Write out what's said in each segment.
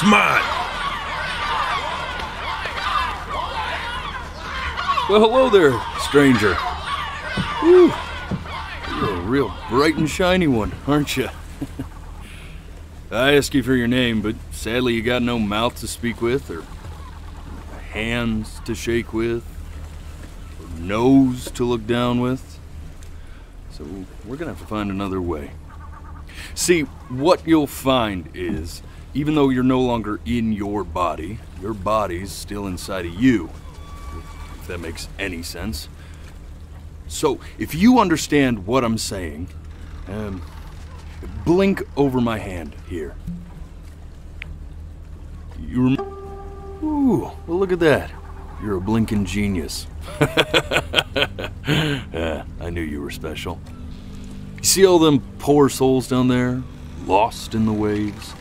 It's mine! Well, hello there, stranger. Whew. You're a real bright and shiny one, aren't you? I asked you for your name, but sadly you got no mouth to speak with, or hands to shake with, or nose to look down with. So we're gonna have to find another way. See, what you'll find is, even though you're no longer in your body's still inside of you. If that makes any sense. So, if you understand what I'm saying, blink over my hand here. Ooh, well look at that. You're a blinking genius. I knew you were special. You see all them poor souls down there, lost in the waves?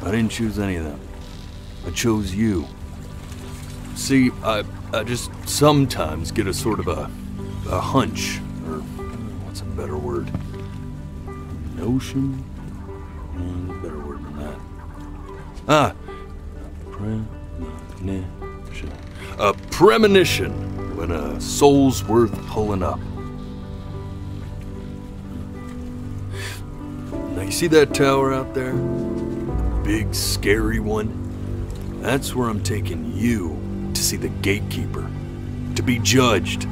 I didn't choose any of them. I chose you. See, I just sometimes get a sort of a hunch, or what's a better word? Notion? Better word than that. Premonition. A premonition when a soul's worth pulling up. Now you see that tower out there? The big scary one? That's where I'm taking you to see the gatekeeper, to be judged.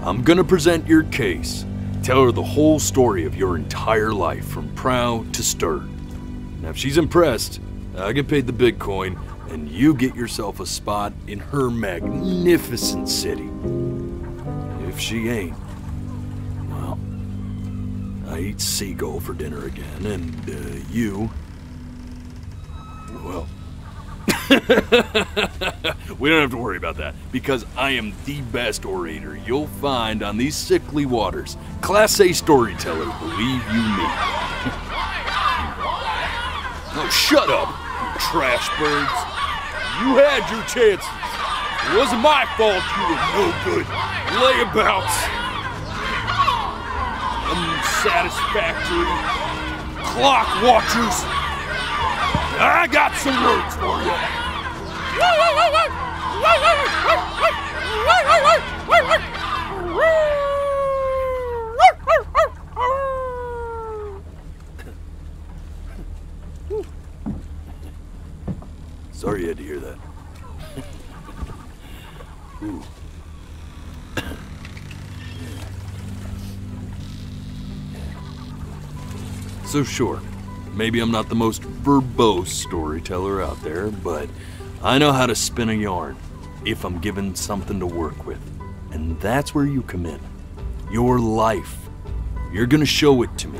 I'm gonna present your case, tell her the whole story of your entire life from prow to stern. Now if she's impressed, I get paid the Bitcoin and you get yourself a spot in her magnificent city. If she ain't, well, I eat seagull for dinner again, and you, well, we don't have to worry about that, because I am the best orator you'll find on these sickly waters. Class A storyteller, believe you me. Oh, shut up, you trash birds. You had your chances. It wasn't my fault you were no good layabouts. Unsatisfactory clock watchers. I got some words for you. Sorry you had to hear that. Ooh. So sure, maybe I'm not the most verbose storyteller out there, but I know how to spin a yarn if I'm given something to work with. And that's where you come in. Your life. You're gonna show it to me.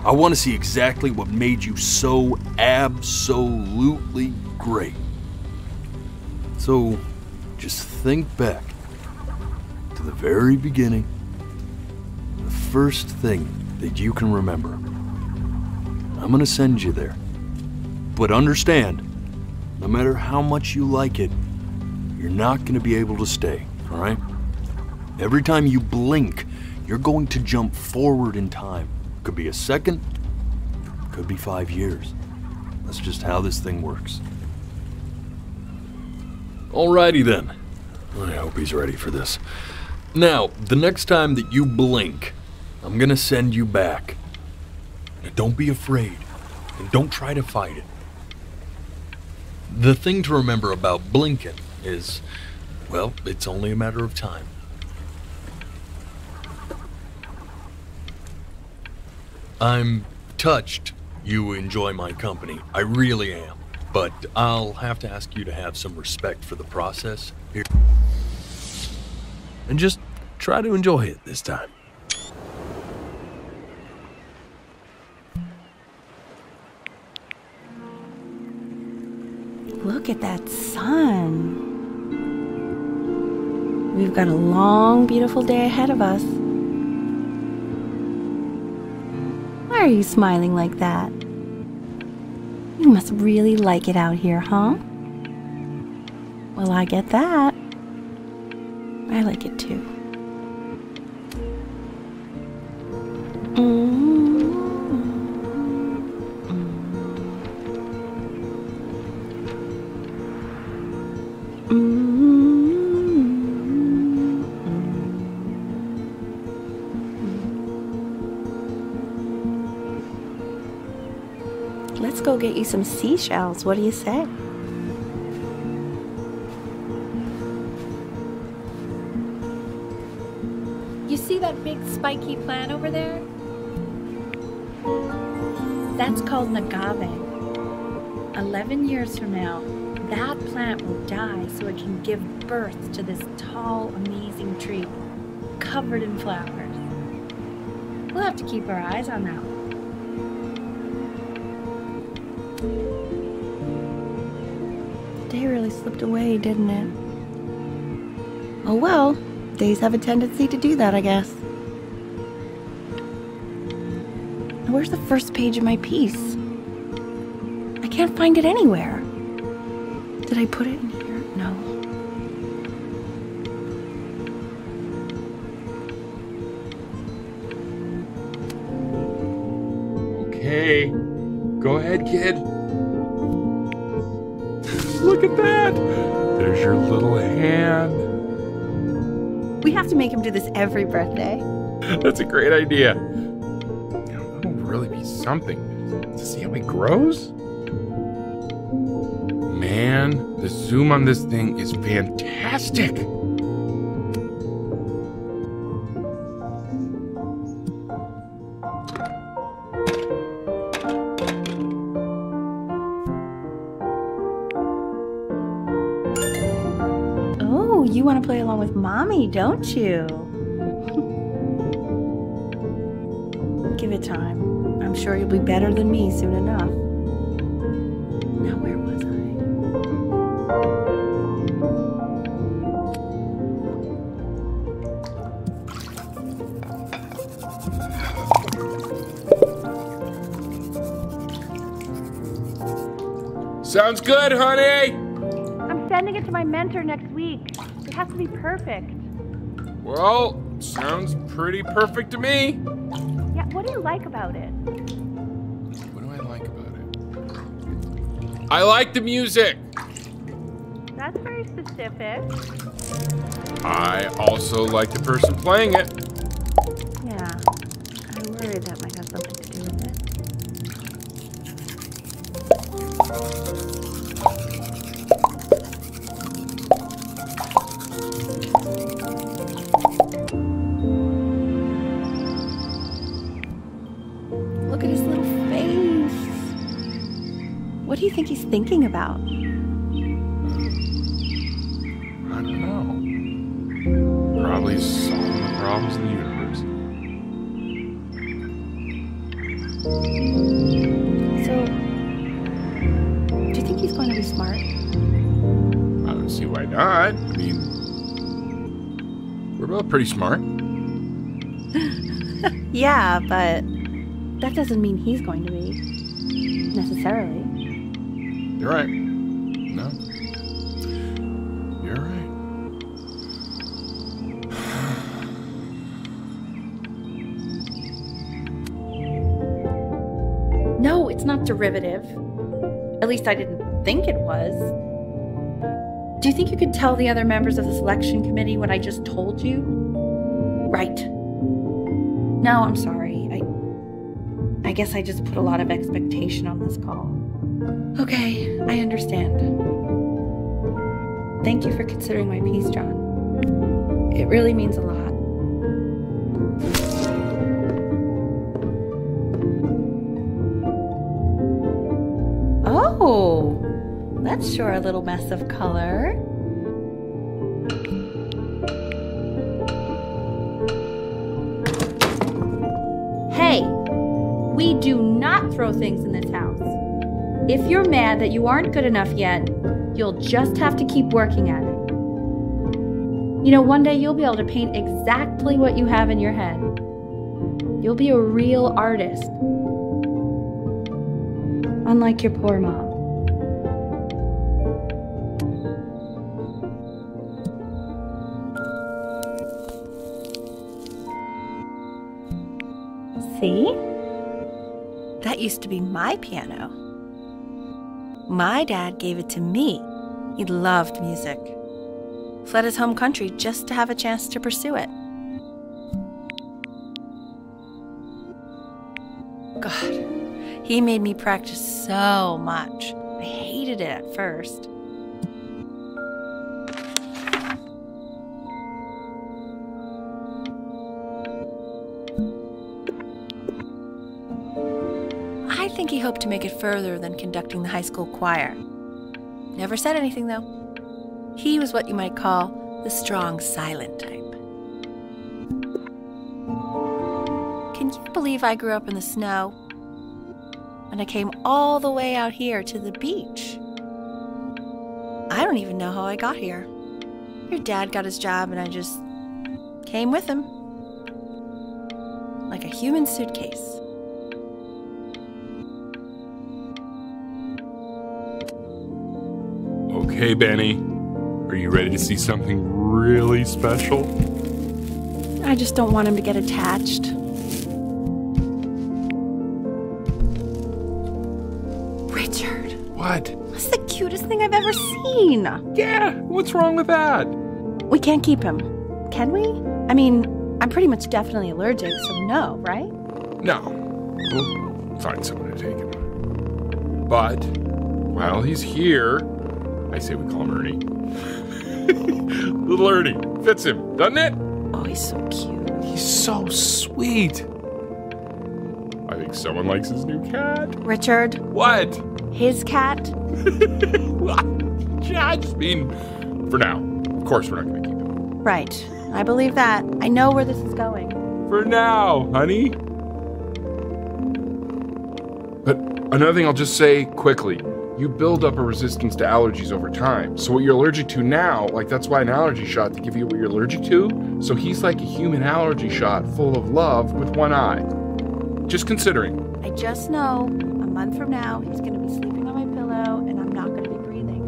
I want to see exactly what made you so absolutely great. So, just think back to the very beginning, the first thing that you can remember. I'm gonna send you there. But understand, no matter how much you like it, you're not gonna be able to stay, all right? Every time you blink, you're going to jump forward in time. Could be a second, could be 5 years. That's just how this thing works. Alrighty then. I hope he's ready for this. Now, the next time that you blink, I'm gonna send you back. Now, don't be afraid, and don't try to fight it. The thing to remember about blinking is, well, it's only a matter of time. I'm touched you enjoy my company. I really am. But I'll have to ask you to have some respect for the process here. And just try to enjoy it this time. Look at that sun. We've got a long, beautiful day ahead of us. Why are you smiling like that? You must really like it out here, huh? Well, I get that. I like it too. Let's go get you some seashells. What do you say? You see that big spiky plant over there? That's called an agave. 11 years from now, that plant will die so it can give birth to this tall, amazing tree covered in flowers. We'll have to keep our eyes on that one. The day really slipped away, didn't it? Oh well, days have a tendency to do that, I guess. Where's the first page of my piece? I can't find it anywhere. Did I put it in here? No. Okay, go ahead, kid. Look at that! There's your little hand. We have to make him do this every birthday. That's a great idea. That'll really be something to see how he grows. Man, the zoom on this thing is fantastic. Oh, you want to play along with Mommy, don't you? Give it time. I'm sure you'll be better than me soon enough. Now, where was I? Sounds good, honey. I'm sending it to my mentor next week. It has to be perfect. Well, sounds pretty perfect to me. Yeah, what do you like about it? What do I like about it? I like the music. That's very specific. I also like the person playing it. Yeah, I worry that might have something to do with it. Look at his little face. What do you think he's thinking about? I don't know. Probably solving the problems in the universe. So, do you think he's going to be smart? I don't see why not. I mean, we're both pretty smart. Yeah, but that doesn't mean he's going to be. Necessarily. You're right. No. You're right. No, it's not derivative. At least I didn't think it was. Do you think you could tell the other members of the selection committee what I just told you? Right. No, I'm sorry. I guess I just put a lot of expectation on this call. Okay, I understand. Thank you for considering my piece, John. It really means a lot. Oh, that's sure a little mess of color. Hey, we do not throw things in this house. If you're mad that you aren't good enough yet, you'll just have to keep working at it. You know, one day you'll be able to paint exactly what you have in your head. You'll be a real artist. Unlike your poor mom. See? That used to be my piano. My dad gave it to me He loved music. Fled his home country just to have a chance to pursue it. God, he made me practice so much. I hated it at first. I think he hoped to make it further than conducting the high school choir. Never said anything, though. He was what you might call the strong, silent type. Can you believe I grew up in the snow? And I came all the way out here to the beach. I don't even know how I got here. Your dad got his job and I just came with him. Like a human suitcase. Okay, Benny. Are you ready to see something really special? I just don't want him to get attached. Richard. What? That's the cutest thing I've ever seen. Yeah, what's wrong with that? We can't keep him, can we? I mean, I'm pretty much definitely allergic, so no, right? No. We'll find someone to take him. But, while he's here, I say we call him Ernie. Little Ernie. Fits him, doesn't it? Oh, he's so cute. He's so sweet. I think someone likes his new cat. Richard, What? his cat? Yeah, I just mean, for now. Of course we're not going to keep him. Right. I believe that. I know where this is going. For now, honey. But another thing I'll just say quickly. You build up a resistance to allergies over time. So what you're allergic to now, like that's why an allergy shot to give you what you're allergic to. So he's like a human allergy shot full of love with one eye. Just considering. I just know a month from now he's going to be sleeping on my pillow and I'm not going to be breathing.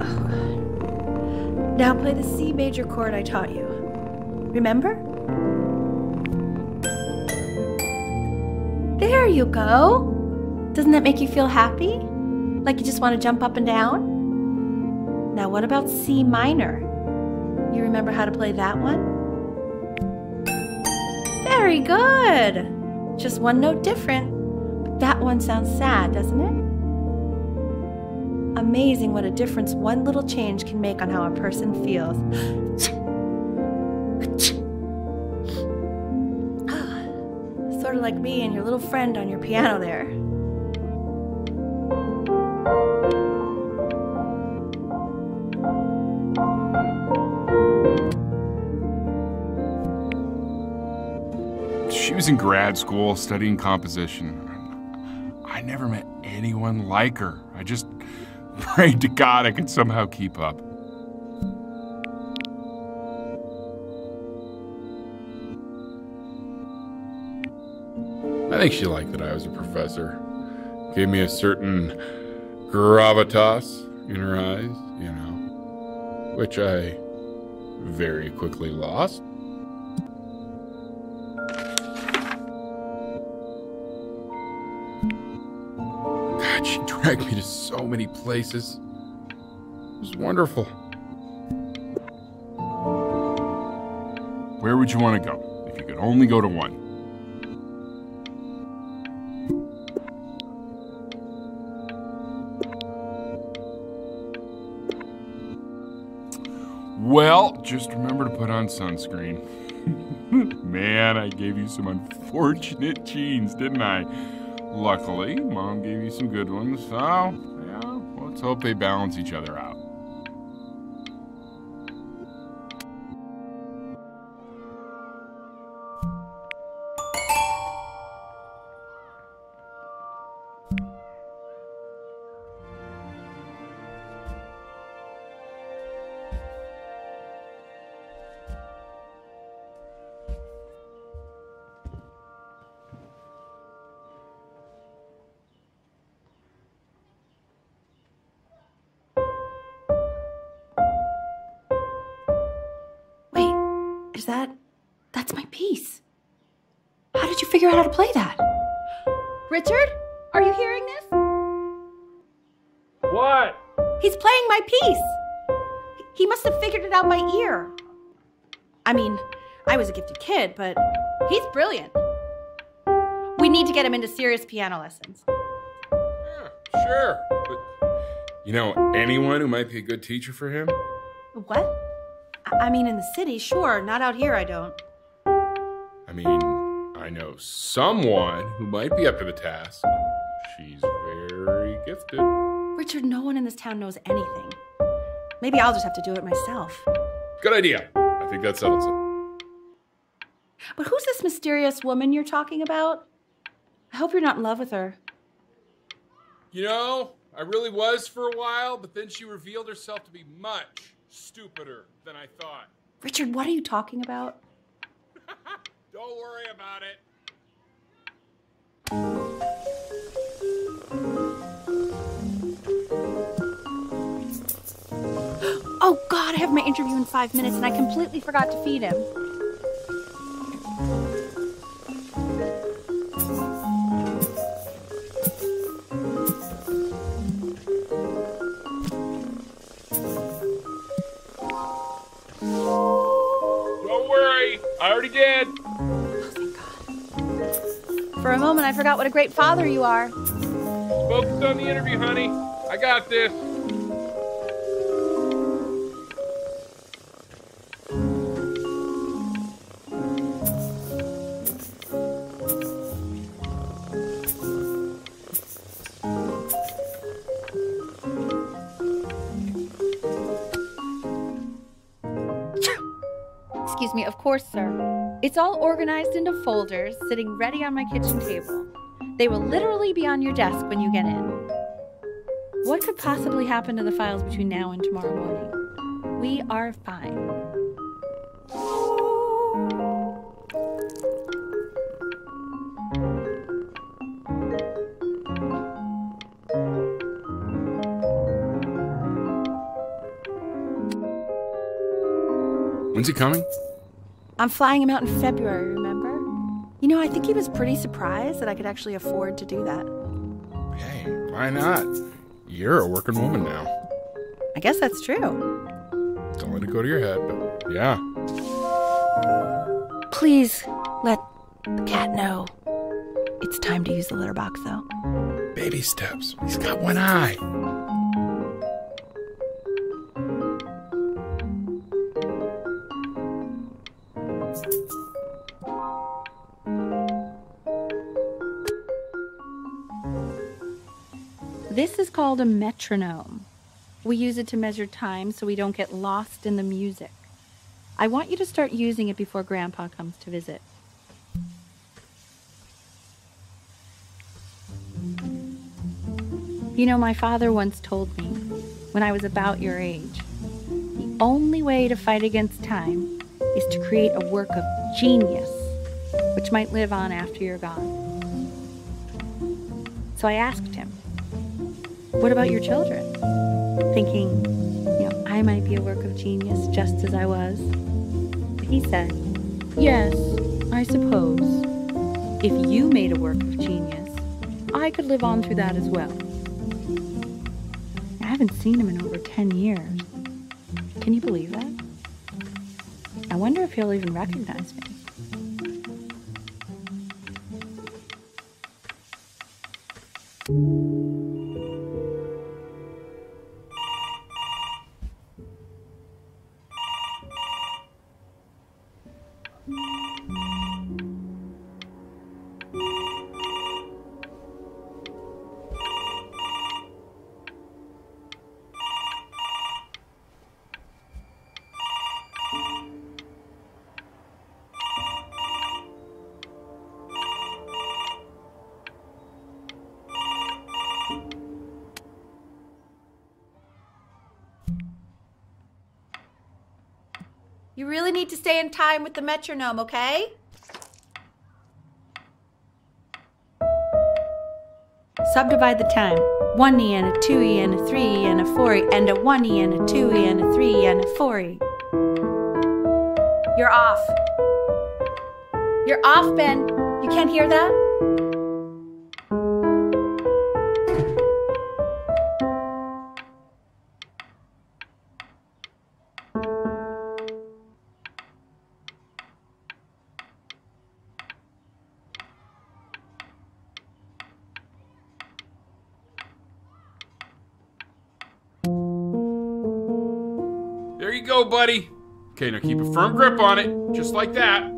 Oh, God. Now play the C major chord I taught you. Remember? There you go. Doesn't that make you feel happy? Like you just want to jump up and down? Now what about C minor? You remember how to play that one? Very good. Just one note different. But that one sounds sad, doesn't it? Amazing what a difference one little change can make on how a person feels. Sort of like me and your little friend on your piano there. She was in grad school studying composition. I never met anyone like her. I just prayed to God I could somehow keep up. I think she liked that I was a professor. Gave me a certain gravitas in her eyes, you know, which I very quickly lost. God, she dragged me to so many places. It was wonderful. Where would you want to go if you could only go to one? Well, just remember to put on sunscreen. Man, I gave you some unfortunate genes, didn't I? Luckily, Mom gave you some good ones, so, yeah, let's hope they balance each other out. That's my piece. How did did you figure out how to play that? Richard, are you hearing this? What? He's playing my piece. He must have figured it out by ear. I mean, I was a gifted kid, but he's brilliant. We need to get him into serious piano lessons. Yeah, sure. But you know anyone who might be a good teacher for him? What? I mean, in the city, sure. Not out here, I don't. I mean, I know someone who might be up to the task. She's very gifted. Richard, no one in this town knows anything. Maybe I'll just have to do it myself. Good idea. I think that settles it. But who's this mysterious woman you're talking about? I hope you're not in love with her. You know, I really was for a while, but then she revealed herself to be much stupider than I thought. Richard, what are you talking about? Don't worry about it. Oh God, I have my interview in 5 minutes and I completely forgot to feed him. Don't worry, I already did. Oh, thank God. For a moment, I forgot what a great father you are. Focus on the interview, honey. I got this. Excuse me, of course, sir. It's all organized into folders, sitting ready on my kitchen table. They will literally be on your desk when you get in. What could possibly happen to the files between now and tomorrow morning? We are fine. When's he coming? I'm flying him out in February, remember? You know, I think he was pretty surprised that I could actually afford to do that. Hey, why not? You're a working woman now. I guess that's true. Don't let it go to your head, but yeah. Please let the cat know. It's time to use the litter box, though. Baby steps. He's got one eye. This is called a metronome. We use it to measure time so we don't get lost in the music. I want you to start using it before Grandpa comes to visit. You know, my father once told me, when I was about your age, the only way to fight against time is to create a work of genius, which might live on after you're gone. So I asked him, what about your children? Thinking, you know, I might be a work of genius just as I was. He said, yes, I suppose. If you made a work of genius, I could live on through that as well. I haven't seen him in over 10 years. Can you believe that? I wonder if he'll even recognize me. You really need to stay in time with the metronome, okay? Subdivide the time. 1E and a 2E and a 3E and a 4E and a 1E and a 2E and a 3E and a 4E. You're off. You're off, Ben. You can't hear that? There you go, buddy. Okay, now keep a firm grip on it, just like that.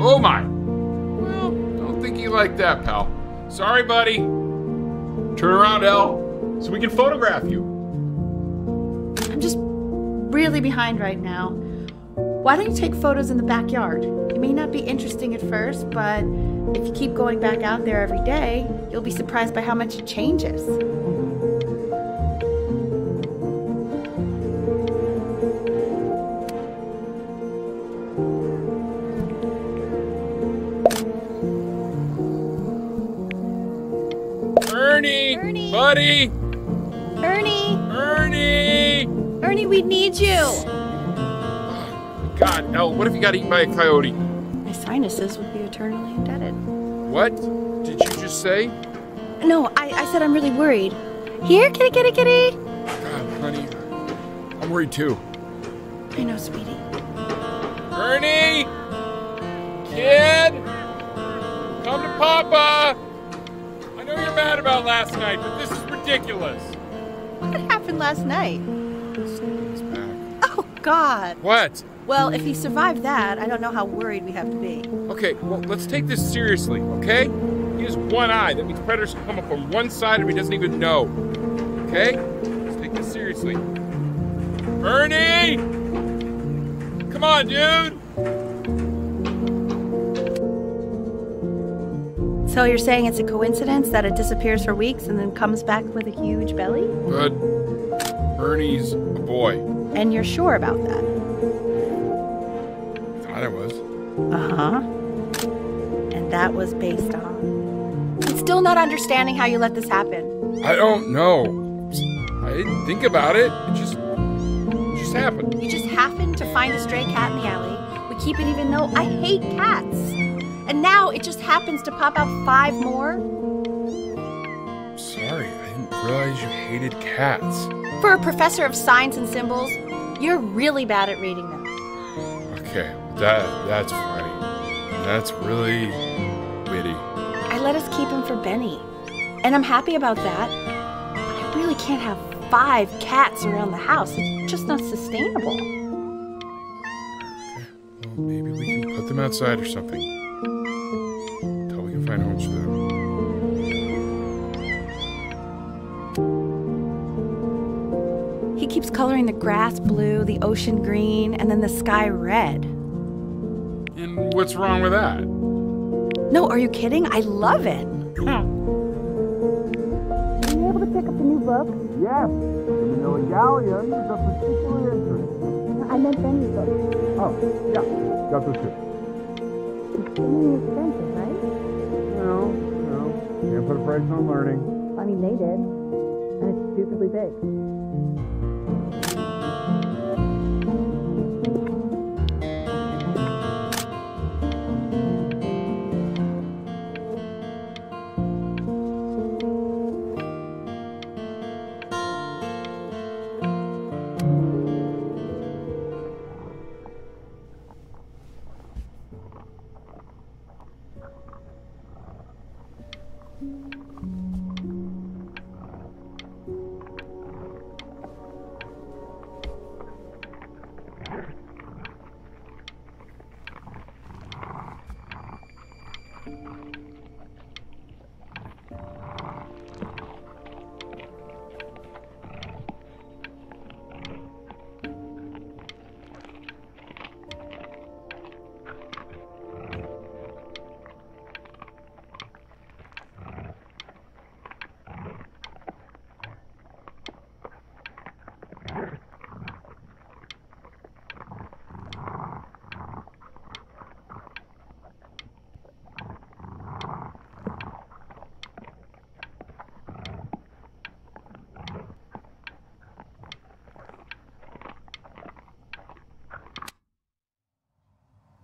Oh my. Well, don't think you like that, pal. Sorry, buddy. Turn around, Elle, so we can photograph you. I'm just really behind right now. Why don't you take photos in the backyard? It may not be interesting at first, but if you keep going back out there every day, you'll be surprised by how much it changes. Ernie! Buddy! Ernie! Ernie! Ernie, we need you! God, Elle, what if you got eaten by a coyote? My sinuses would be eternally indebted. What did you just say? No, I said I'm really worried. Here, kitty, kitty, kitty! God, honey, I'm worried too. I know, sweetie. Ernie! Kid! Come to Papa! I know you're mad about last night, but this is ridiculous. What happened last night? It's back. Oh, God. What? Well, if he survived that, I don't know how worried we have to be. Okay, well, let's take this seriously, okay? He has one eye. That means predators can come up on one side and he doesn't even know. Okay? Let's take this seriously. Ernie! Come on, dude! So you're saying it's a coincidence that it disappears for weeks and then comes back with a huge belly? But Ernie's a boy. And you're sure about that? Thought I was. Uh-huh. And that was based on? I'm still not understanding how you let this happen. I don't know. I didn't think about it. It just happened. You just happened to find a stray cat in the alley. We keep it even though I hate cats. And now it just happens to pop out 5 more? Sorry, I didn't realize you hated cats. For a professor of signs and symbols, you're really bad at reading them. Okay, that's funny. That's really witty. I let us keep him for Benny. And I'm happy about that. But I really can't have 5 cats around the house. It's just not sustainable. Okay, well, maybe we can put them outside or something. Until we can find homes for them. He keeps coloring the grass blue, the ocean green, and then the sky red. And what's wrong with that? No, are you kidding? I love it. Are you able to pick up the new book? Yes, the Manila Galleon is of particular interest. I meant Benny's book. Oh, yeah, got those two. It's extremely expensive, right? No, can't put a price on learning. I mean, they did. And it's stupidly big.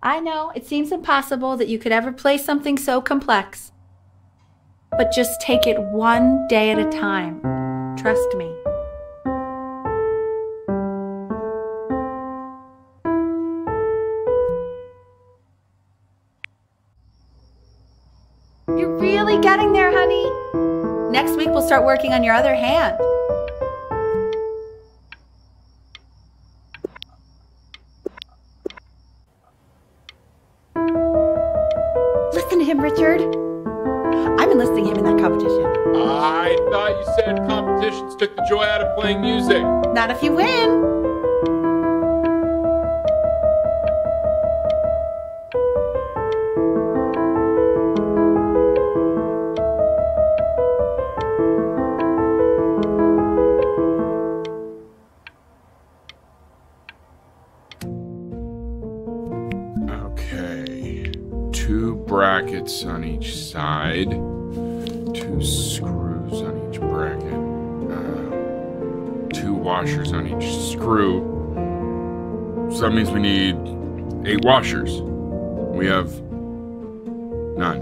I know, it seems impossible that you could ever play something so complex. But just take it one day at a time. Trust me. You're really getting there, honey. Next week we'll start working on your other hand. Listen to him, Richard. I'm enlisting him in that competition. I thought you said competitions took the joy out of playing music. Not if you win. Okay. 2 brackets on each side. 2 screws on each bracket. 2 washers on each screw. So that means we need 8 washers. We have none.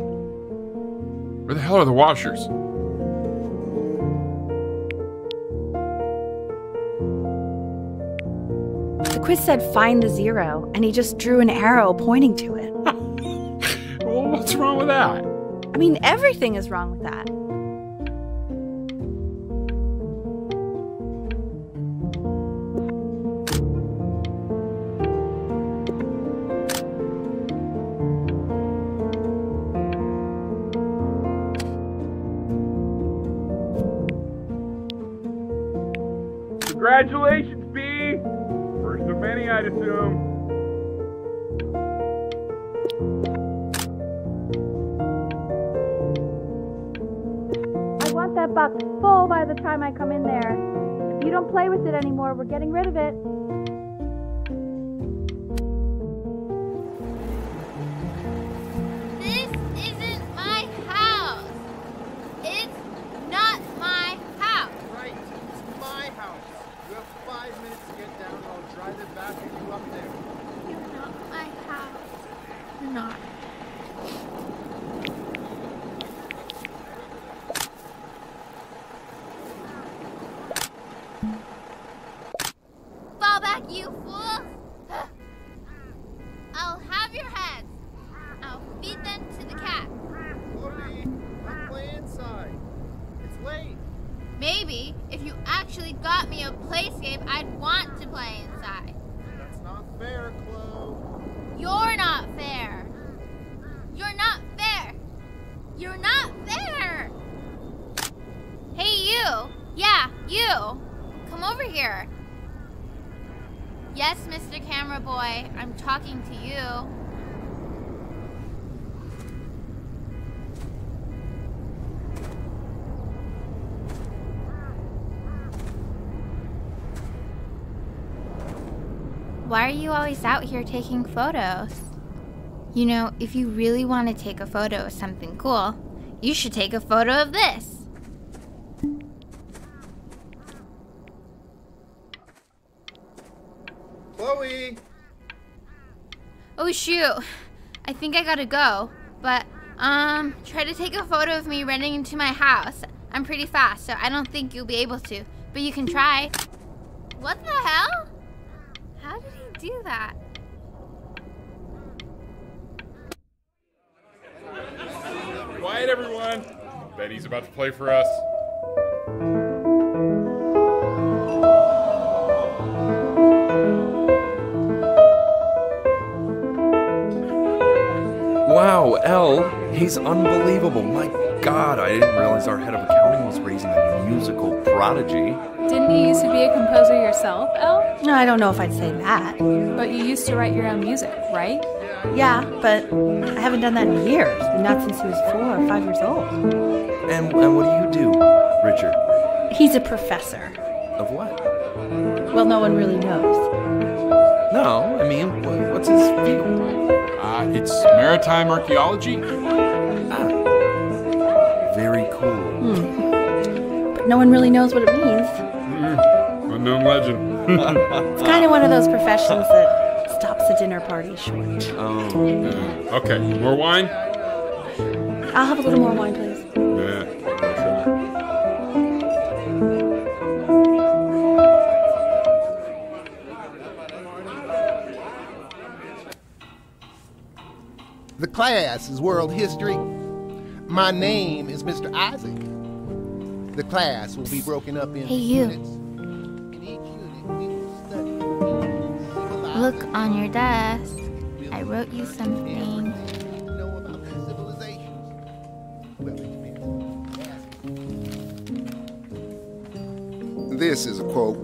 Where the hell are the washers? The quiz said find the 0, and he just drew an arrow pointing to it. Well, what's wrong with that? I mean, everything is wrong with that. Congratulations, B! First of many, I'd assume. I want that box full by the time I come in there. If you don't play with it anymore, we're getting rid of it. This isn't my house. It's not my house. Right, it's my house. You have 5 minutes to get down, and I'll drive it back and you up there. You're not my house. You're not. Fall back, you fool! I'll have your heads. I'll feed them to the cat. Chloe, I'll play inside. It's late. Maybe if you actually got me a playscape, I'd want to play inside. That's not fair, Chloe. You're not fair. You're not fair. You're not fair. Hey, you. Yeah, you. Come over here. Yes, Mr. Camera Boy, I'm talking to you. Why are you always out here taking photos? You know, if you really want to take a photo of something cool, you should take a photo of this. Chloe! Oh shoot, I think I gotta go. But, try to take a photo of me running into my house. I'm pretty fast, so I don't think you'll be able to. But you can try. What the hell? How did he do that? Quiet, everyone. Benny's about to play for us. Wow, Elle, he's unbelievable. My God, I didn't realize our head of accounting was raising a musical prodigy. Didn't you used to be a composer yourself, Elle? No, I don't know if I'd say that. But you used to write your own music, right? Yeah, but I haven't done that in years. Not since he was 4 or 5 years old. And what do you do, Richard? He's a professor. Of what? Well, no one really knows. No, I mean, what's his field? It's maritime archaeology. Ah, very cool. But no one really knows what it means. Unknown legend. It's kind of one of those professions that stops a dinner party short. Okay, more wine? I'll have a little more wine, please. Yeah, sure. The class is world history. My name is Mr. Isaac. The class will be broken up into Hey, you. units. In each unit, we will study civilized Look on your desk. I wrote you something. everything you know about these civilizations. Well, it depends. This is a quote.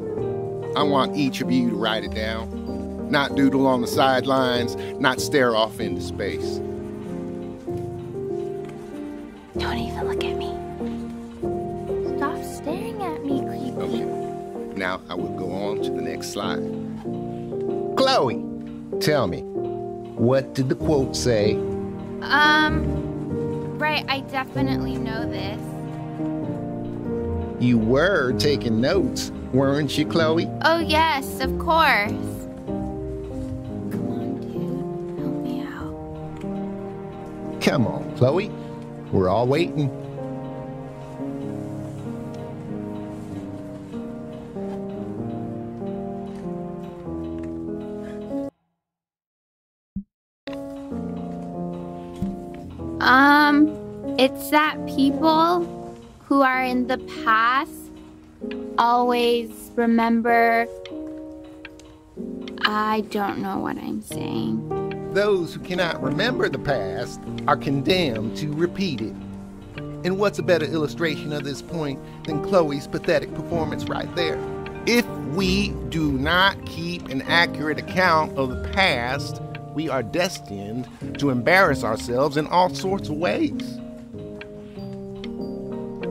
I want each of you to write it down. Not doodle on the sidelines, not stare off into space. Don't even look at me. Stop staring at me, creepy. Okay. Now I will go on to the next slide. Chloe, tell me, what did the quote say? Right, I definitely know this. You were taking notes, weren't you, Chloe? Oh, yes, of course. Come on, dude. Help me out. Come on, Chloe. We're all waiting. It's that people who are in the past always remember. I don't know what I'm saying. Those who cannot remember the past are condemned to repeat it. And what's a better illustration of this point than Chloe's pathetic performance right there? If we do not keep an accurate account of the past, we are destined to embarrass ourselves in all sorts of ways.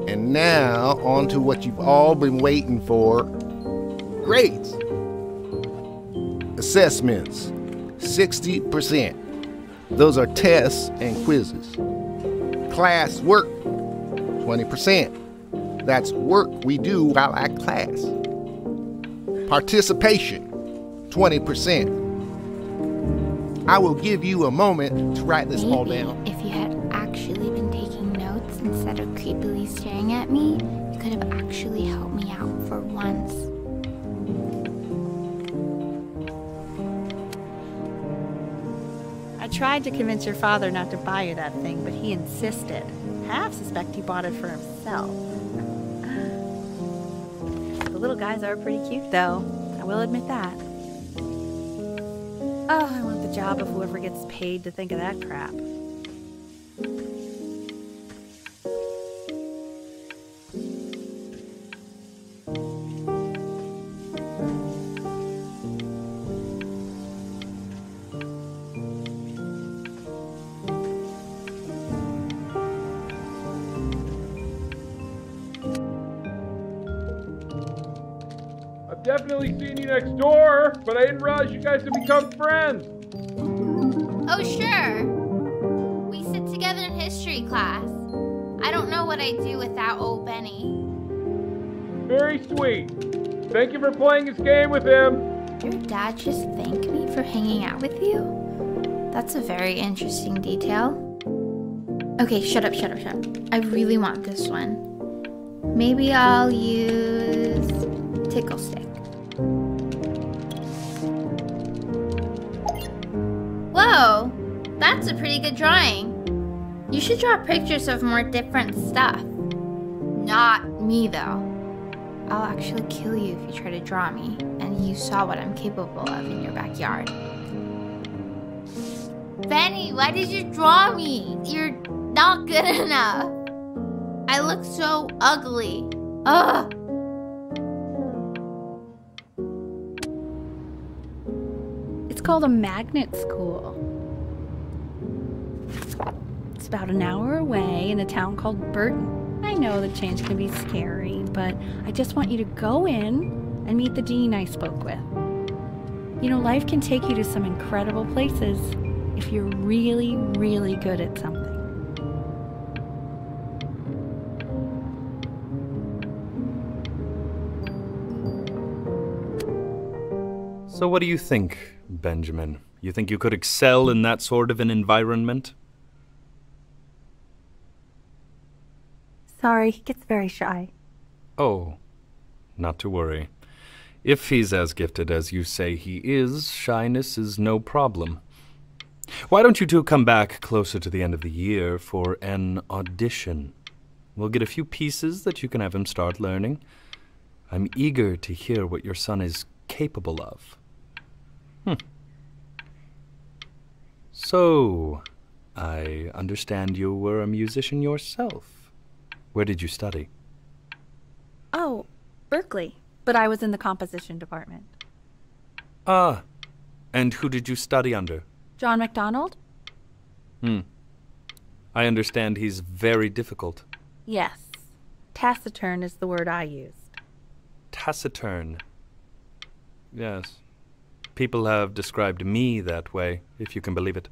And now, on to what you've all been waiting for. Grades. Assessments, 60%. Those are tests and quizzes. Class work, 20%. That's work we do while at class. Participation, 20%. I will give you a moment to write this all Maybe down. if you had actually been taking notes instead of creepily staring at me, you could have actually helped me out for once. I tried to convince your father not to buy you that thing, but he insisted. Half suspect he bought it for himself. The little guys are pretty cute, though. I will admit that. Oh, I want the job of whoever gets paid to think of that crap. I've definitely seen you next door, but I didn't realize you guys had become friends. Oh, sure. We sit together in history class. I don't know what I'd do without old Benny. Very sweet. Thank you for playing this game with him. Your dad just thanked me for hanging out with you? That's a very interesting detail. Okay, shut up. I really want this one. Maybe I'll use Tickle Stick. Whoa, that's a pretty good drawing. You should draw pictures of more different stuff. Not me, though. I'll actually kill you if you try to draw me, and you saw what I'm capable of in your backyard. Benny, why did you draw me? You're not good enough. I look so ugly. Ugh. It's called a magnet school. It's about an hour away in a town called Burton. I know that change can be scary, but I just want you to go in and meet the dean I spoke with. You know, life can take you to some incredible places if you're really, really good at something. So what do you think, Benjamin? You think you could excel in that sort of an environment? Sorry, he gets very shy. Oh, not to worry. If he's as gifted as you say he is, shyness is no problem. Why don't you two come back closer to the end of the year for an audition? We'll get a few pieces that you can have him start learning. I'm eager to hear what your son is capable of. So, I understand you were a musician yourself. Where did you study? Oh, Berkeley. But I was in the composition department. Ah, and who did you study under? John MacDonald? I understand he's very difficult. Yes. Taciturn is the word I used. Taciturn. Yes. People have described me that way, if you can believe it.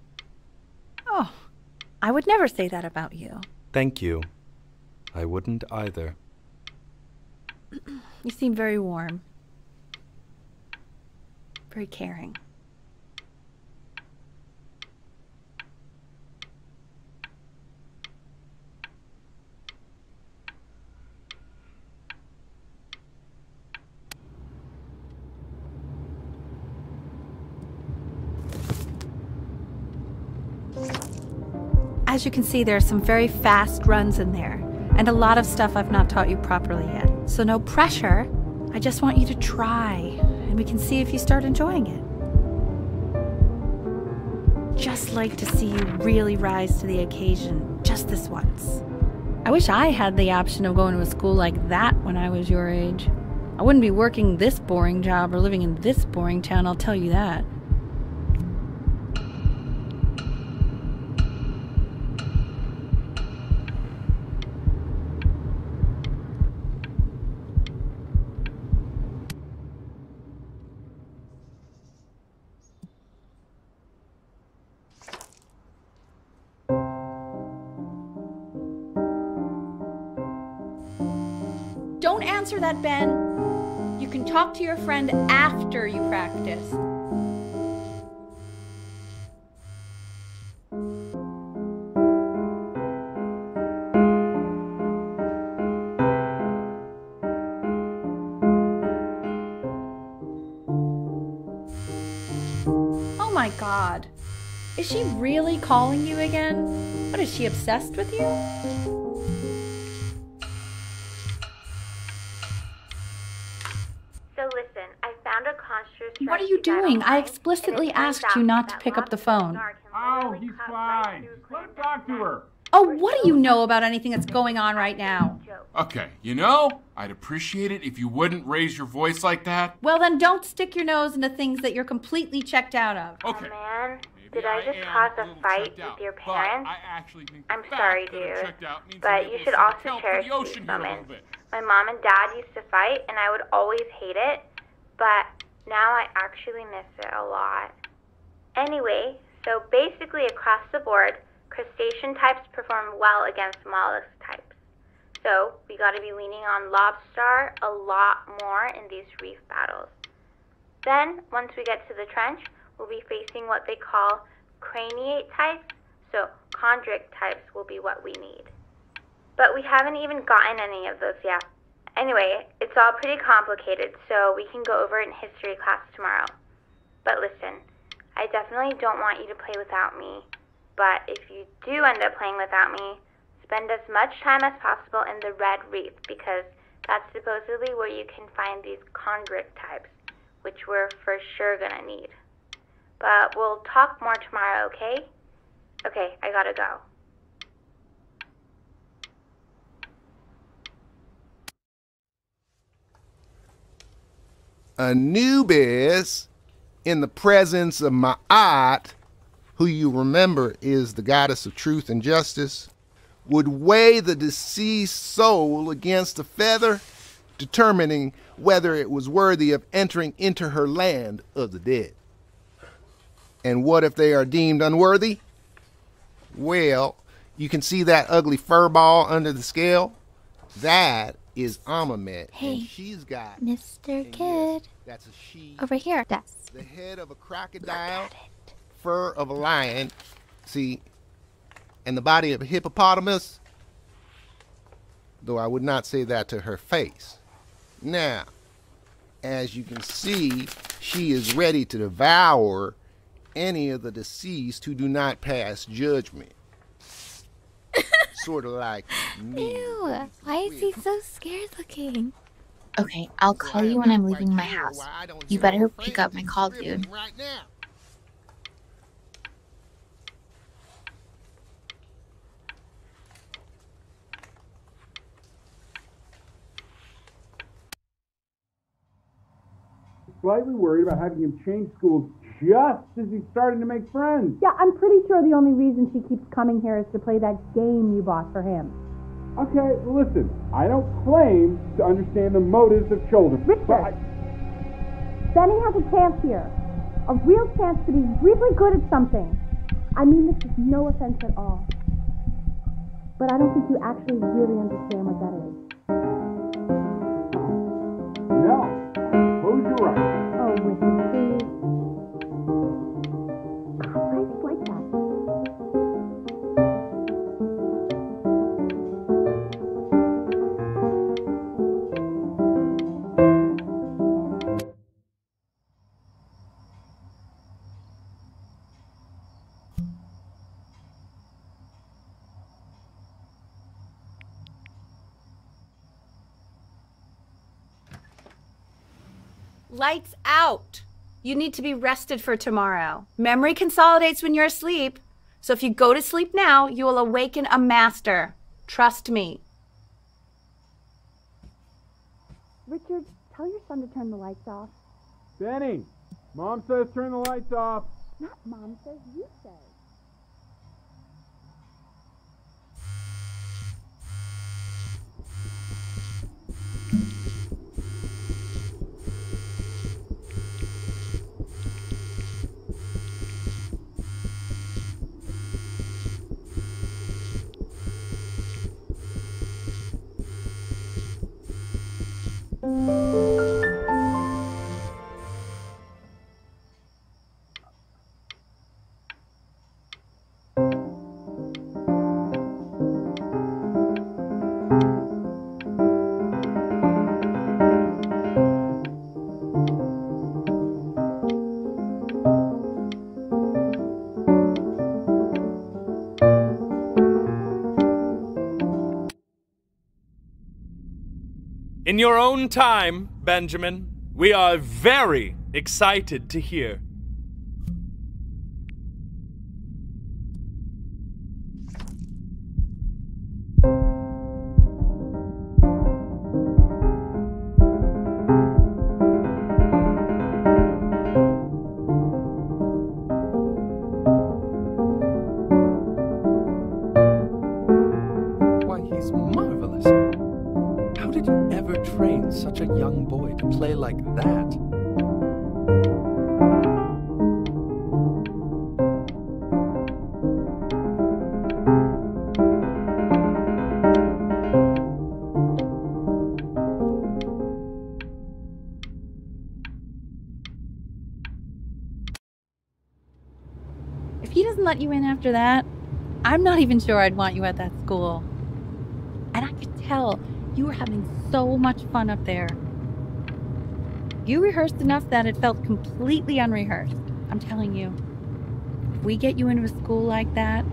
Oh, I would never say that about you. Thank you. I wouldn't either. You seem very warm. Very caring. As you can see, there are some very fast runs in there, and a lot of stuff I've not taught you properly yet. So no pressure. I just want you to try, and we can see if you start enjoying it. Just like to see you really rise to the occasion, just this once. I wish I had the option of going to a school like that when I was your age. I wouldn't be working this boring job or living in this boring town, I'll tell you that. Don't answer that, Ben. You can talk to your friend after you practice. Oh my God. Is she really calling you again? What, is she obsessed with you? So listen, I found a construct. What are you doing? I explicitly asked you not to pick up the phone. Oh, he's fine. Let him talk to her. Oh, what do you know about anything that's going on right now? Okay, you know, I'd appreciate it if you wouldn't raise your voice like that. Well, then don't stick your nose into things that you're completely checked out of. Okay. Oh man, did I just cause a fight with your parents? I'm sorry, dude, but you should also cherish these moments. My mom and dad used to fight, and I would always hate it, but now I actually miss it a lot. Anyway, so basically across the board, crustacean types perform well against mollusk types. So we gotta be leaning on lobster a lot more in these reef battles. Then, once we get to the trench, we'll be facing what they call craniate types, so chondric types will be what we need. But we haven't even gotten any of those yet. Anyway, it's all pretty complicated, so we can go over it in history class tomorrow. But listen, I definitely don't want you to play without me. But if you do end up playing without me, spend as much time as possible in the red reef, because that's supposedly where you can find these chondric types, which we're for sure gonna need. But we'll talk more tomorrow, okay? Okay, I gotta go. Anubis, in the presence of Ma'at, who you remember is the goddess of truth and justice, would weigh the deceased soul against a feather, determining whether it was worthy of entering into her land of the dead. And what if they are deemed unworthy? Well, you can see that ugly fur ball under the scale? That is Amamet. Hey, and she's got, Mr. and Kid. yes, that's a she. Over here. Yes. The head of a crocodile. Look at it. fur of a lion, see, and the body of a hippopotamus, though I would not say that to her face. Now, as you can see, she is ready to devour any of the deceased who do not pass judgment. Sort of like me. Ew, why is he so scared looking? Okay, I'll call you when I'm leaving my house. You better pick up my call, dude. Right now. Slightly worried about having him change schools just as he's starting to make friends. Yeah, I'm pretty sure the only reason she keeps coming here is to play that game you bought for him. Okay, listen, I don't claim to understand the motives of children. Richard, Benny has a chance here. A real chance to be really good at something. I mean this is no offense at all. But I don't think you actually really understand what that is. No, I suppose you're right. Oh, Richard, please. God, why is he like that? Lights out. You need to be rested for tomorrow. Memory consolidates when you're asleep. So if you go to sleep now, you will awaken a master. Trust me. Richard, tell your son to turn the lights off. Benny, Mom says turn the lights off. Not Mom says, you say. In your own time, Benjamin, we are very excited to hear. Why, he's marvelous. How did you ever train such a young boy to play like that? If he doesn't let you in after that, I'm not even sure I'd want you at that school. And I could tell you were having so much fun up there. You rehearsed enough that it felt completely unrehearsed. I'm telling you, if we get you into a school like that,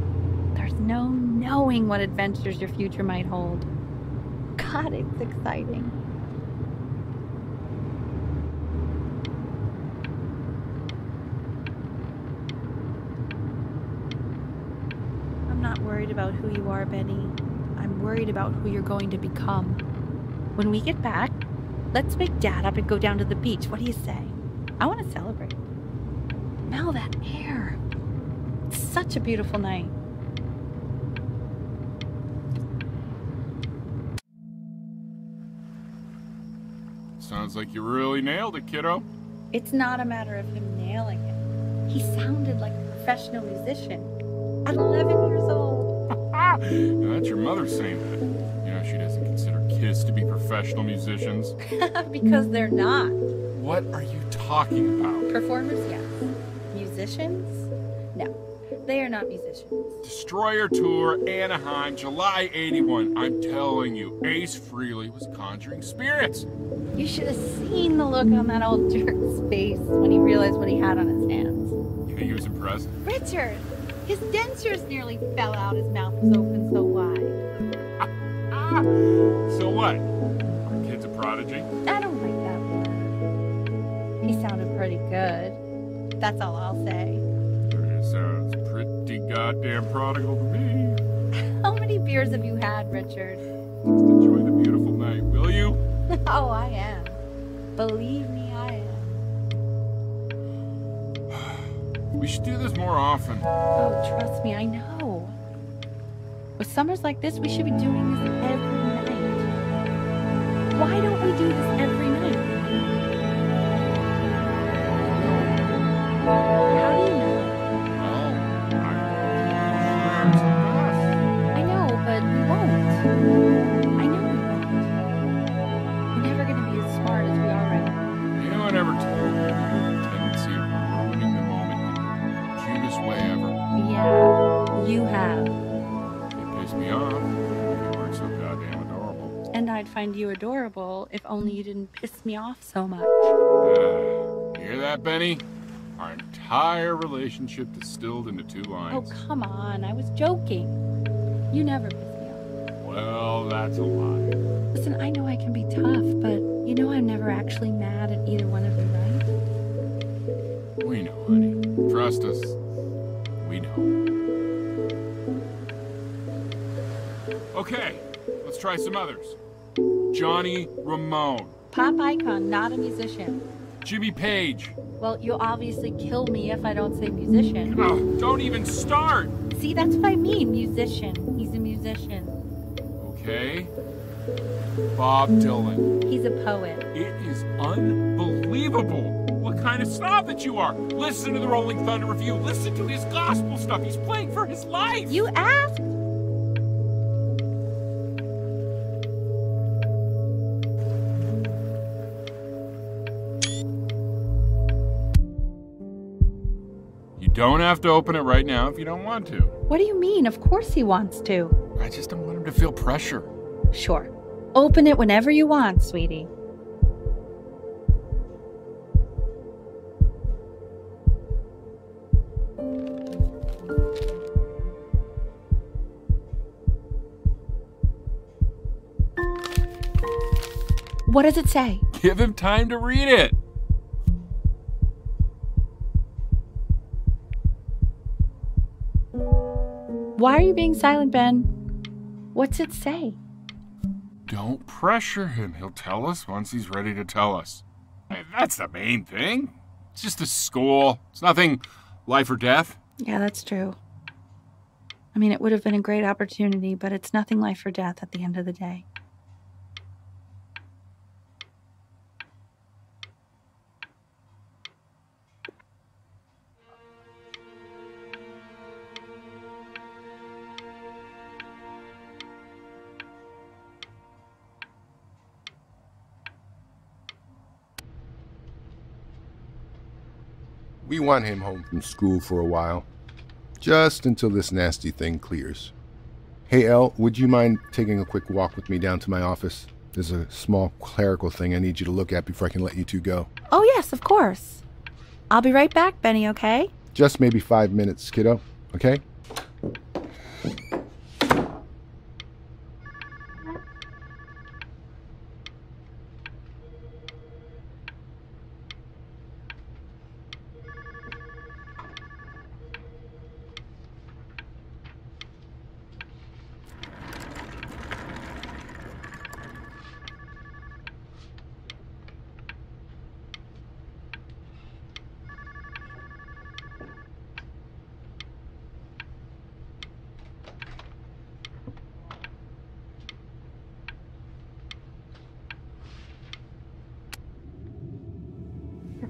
there's no knowing what adventures your future might hold. God, it's exciting. I'm not worried about who you are, Benny. I'm worried about who you're going to become. When we get back, let's wake Dad up and go down to the beach. What do you say? I want to celebrate. Smell that air. It's such a beautiful night. Sounds like you really nailed it, kiddo. It's not a matter of him nailing it. He sounded like a professional musician at 11 years old. Now, that's your mother saying that. You know, she doesn't consider kids to be professional musicians. Because they're not. What are you talking about? Performers, yes. Musicians? They are not musicians. Destroyer Tour, Anaheim, July 81. I'm telling you, Ace Frehley was conjuring spirits. You should have seen the look on that old jerk's face when he realized what he had on his hands. You think he was impressed? Richard! His dentures nearly fell out. His mouth was open so wide. So what? Our kid's a prodigy? I don't like that word. He sounded pretty good. That's all I'll say. It sounds pretty goddamn prodigal to me. How many beers have you had, Richard? Just enjoy the beautiful night, will you? Oh, I am. Believe me, I am. We should do this more often. Oh, trust me, I know. With summers like this, we should be doing this every night. Why don't we do this every night? How do you know? I know, but we won't. I know we won't. We're never going to be as smart as we are right now. You know, I never told you you have a tendency of ruining the moment in the cutest way ever. Yeah, you have. You piss me off. You weren't so goddamn adorable. And I'd find you adorable if only you didn't piss me off so much. Hear that, Benny? Our entire relationship distilled into 2 lines. Oh, come on. I was joking. You never piss me off. Well, that's a lie. Listen, I know I can be tough, but you know I'm never actually mad at either one of you, right? We know, honey. Trust us. We know. Okay, let's try some others. Johnny Ramone. Pop icon, not a musician. Jimmy Page. Well, you'll obviously kill me if I don't say musician. Oh, don't even start! See, that's what I mean, musician. He's a musician. Okay. Bob Dylan. He's a poet. It is unbelievable what kind of snob that you are. Listen to the Rolling Thunder Review. Listen to his gospel stuff. He's playing for his life. You asked? You don't have to open it right now if you don't want to. What do you mean? Of course he wants to. I just don't want him to feel pressure. Sure. Open it whenever you want, sweetie. What does it say? Give him time to read it. Why are you being silent, Ben? What's it say? Don't pressure him. He'll tell us once he's ready to tell us. Hey, that's the main thing. It's just a school. It's nothing life or death. Yeah, that's true. I mean, it would have been a great opportunity, but it's nothing life or death at the end of the day. We want him home from school for a while, just until this nasty thing clears. Hey, Elle, would you mind taking a quick walk with me down to my office? There's a small clerical thing I need you to look at before I can let you two go. Oh, yes, of course. I'll be right back, Benny, okay? Just maybe 5 minutes, kiddo, okay?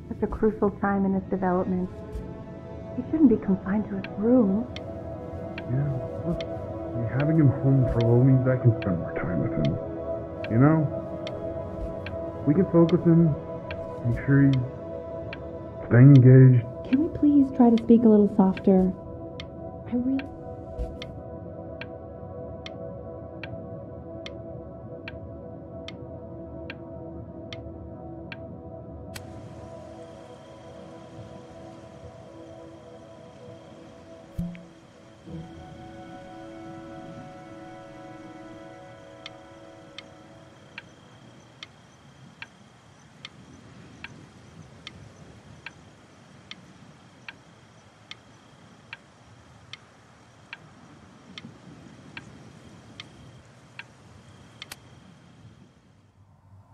Such a crucial time in his development. He shouldn't be confined to his room. Yeah, look, having him home for a little means I can spend more time with him. You know? We can focus him, make sure he's staying engaged. Can we please try to speak a little softer? I really...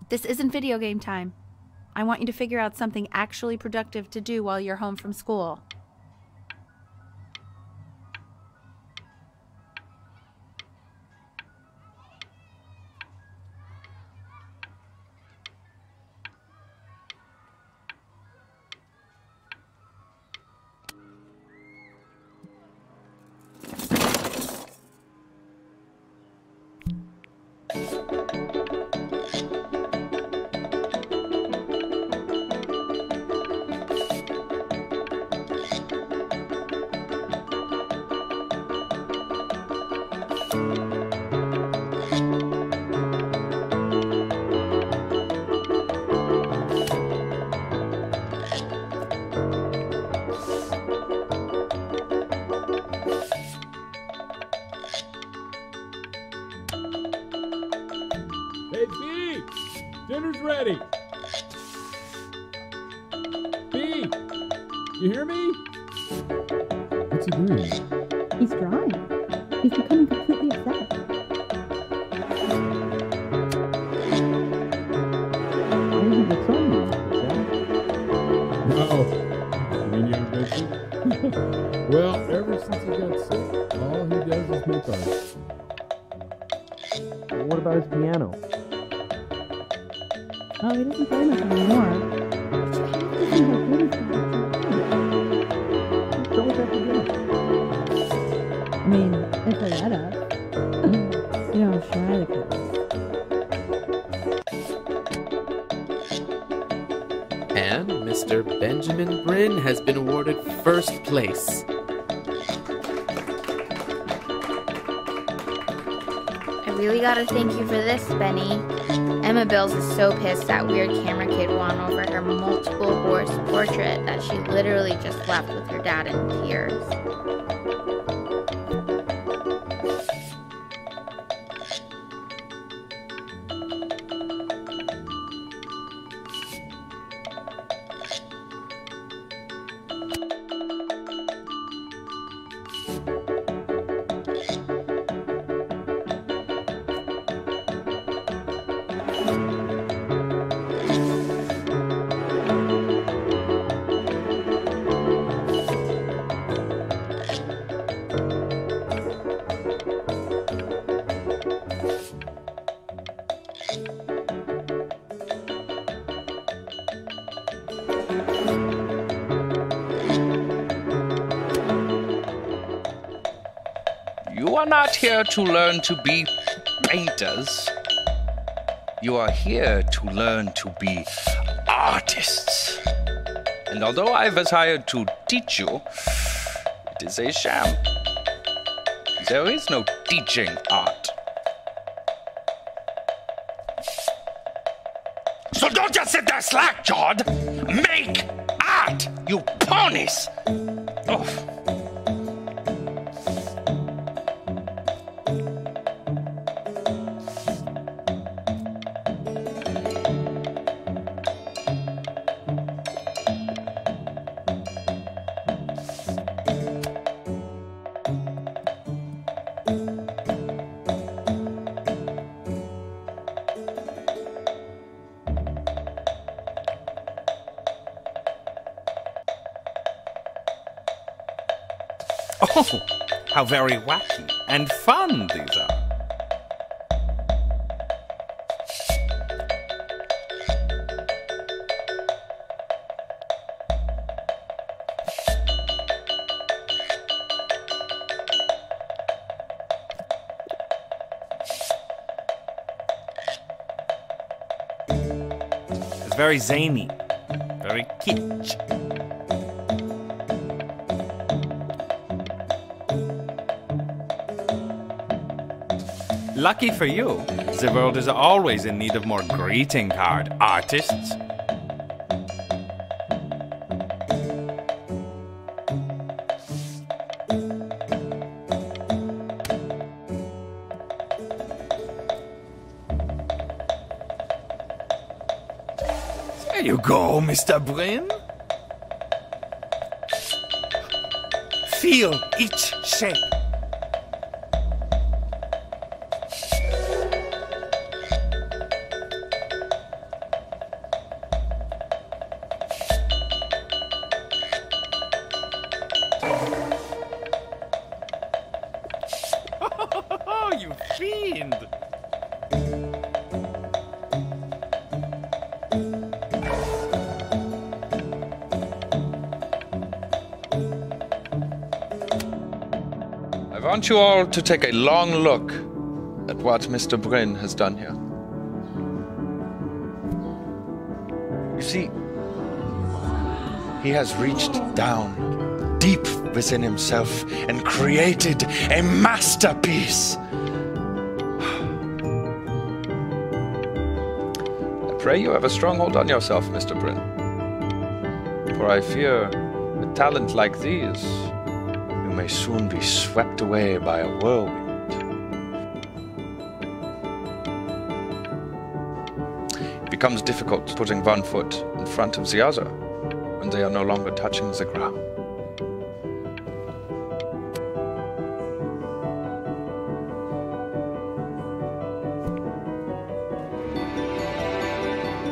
This isn't video game time. I want you to figure out something actually productive to do while you're home from school. Hey, B! Dinner's ready! B! You hear me? What's he doing? He's drawing. He's becoming completely obsessed. Why is he the son now? No. You mean young Vincent? Well, ever since he got sick, all he does is make art. What about his piano? Oh, he doesn't play much anymore. But you have to see how good he's got. So what's that to do? I mean, if they let us. You know, how shy the kid is. And Mr. Benjamin Bryn has been awarded first place. I really gotta thank you for this, Benny. Emma Bills is so pissed that weird camera kid won over her multiple horse portrait that she literally just left with her dad in tears. You are not here to learn to be painters. You are here to learn to be artists. And although I was hired to teach you, it is a sham. There is no teaching art. So don't just sit there slack-jawed. Make art, you ponies! Oh. Oh, how very wacky and fun these are. It's very zany, very kitsch. Lucky for you, the world is always in need of more greeting card artists. There you go, Mr. Bryn. Feel each shape. Oh, you fiend! I want you all to take a long look at what Mr. Bryn has done here. You see, he has reached down deep within himself and created a masterpiece. I pray you have a strong hold on yourself, Mr. Bryn. For I fear with talent like these, you may soon be swept away by a whirlwind. It becomes difficult putting one foot in front of the other when they are no longer touching the ground.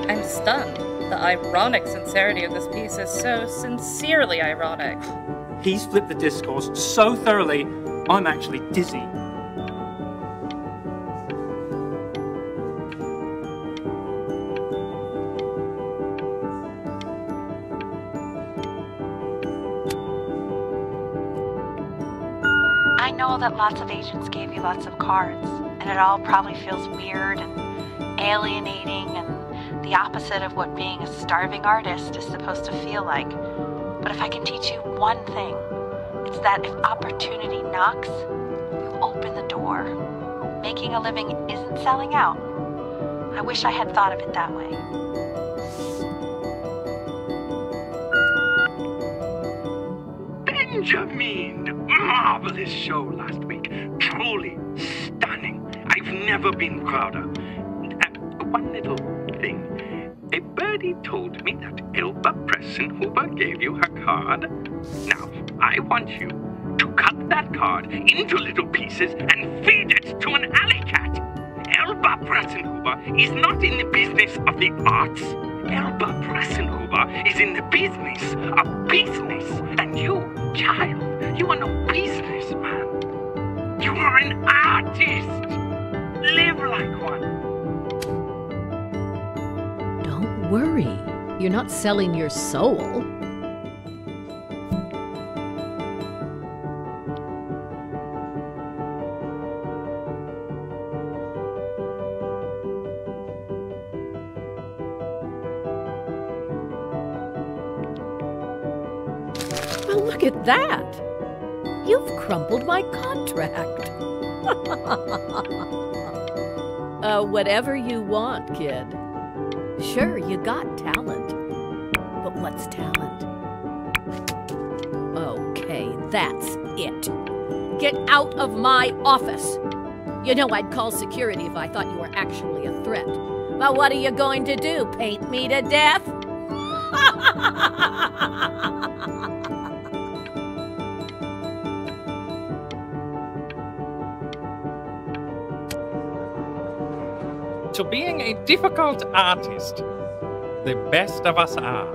I'm stunned. The ironic sincerity of this piece is so sincerely ironic. He's flipped the discourse so thoroughly, I'm actually dizzy. I know that lots of agents gave you lots of cards, and it all probably feels weird and alienating and the opposite of what being a starving artist is supposed to feel like. But if I can teach you one thing, it's that if opportunity knocks, you open the door. Making a living isn't selling out. I wish I had thought of it that way. Benjamin! Marvelous show last week. Truly stunning. I've never been prouder. One little thing. A birdie told me that Elba Pressenhuber gave you her card. Now, I want you to cut that card into little pieces and feed it to an alley cat. Elba Pressenhuber is not in the business of the arts. Elba Pressenhuber is in the business of business. And you, child, you are no businessman. You are an artist. Live like one. Don't worry. You're not selling your soul. Well, look at that. You've crumpled my contract. Whatever you want, kid. Sure, you got talent. But what's talent? Okay, that's it. Get out of my office. You know I'd call security if I thought you were actually a threat. But what are you going to do? Paint me to death? To being a difficult artist, the best of us are.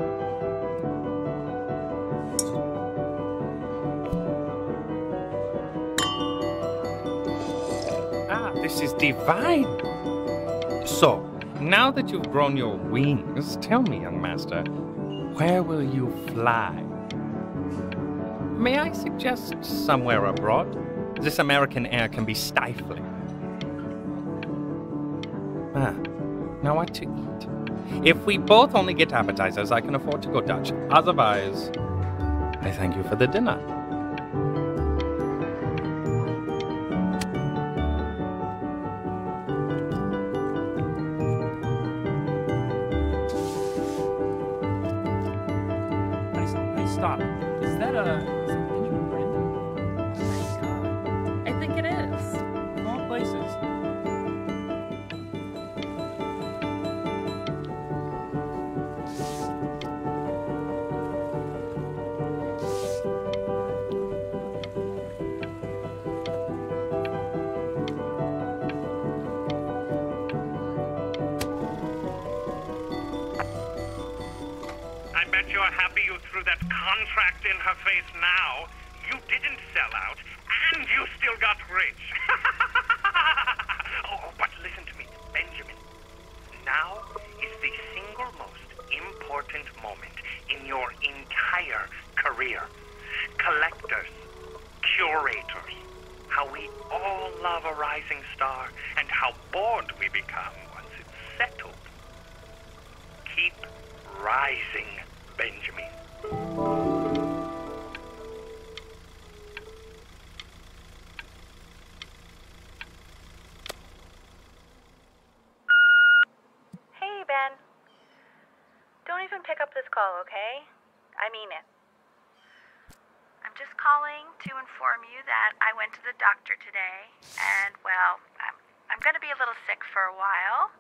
This is divine. So, now that you've grown your wings, tell me, young master, where will you fly? May I suggest somewhere abroad? This American air can be stifling. Now what to eat? If we both only get appetizers, I can afford to go Dutch. Otherwise, I thank you for the dinner. stop. Is that Benjamin Brand? I think it is. Of all places. I bet you're happy you threw that contract in her face now. You didn't sell out, and you still got rich. Oh, but listen to me, Benjamin. Now is the single most important moment in your entire career. Collectors, curators, how we all love a rising star, and how bored we become once it's settled. Keep rising, Benjamin. Hey, Ben. Don't even pick up this call, okay? I mean it. I'm just calling to inform you that I went to the doctor today, and, well, I'm gonna be a little sick for a while,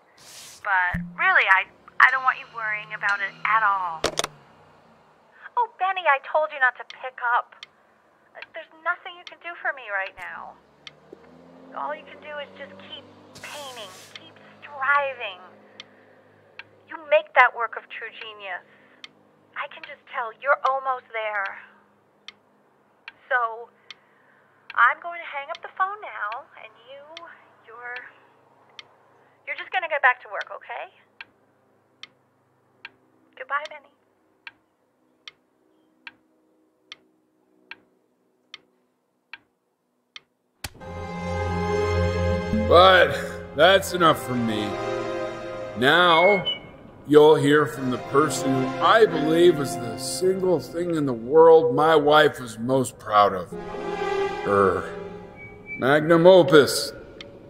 but really, I don't want you worrying about it at all. Oh, Benny, I told you not to pick up. There's nothing you can do for me right now. All you can do is just keep painting, keep striving. You make that work of true genius. I can just tell you're almost there. So, I'm going to hang up the phone now, and you're just gonna get back to work, okay? Goodbye, Benny. But that's enough from me. Now, you'll hear from the person who I believe is the single thing in the world my wife was most proud of. Her magnum opus,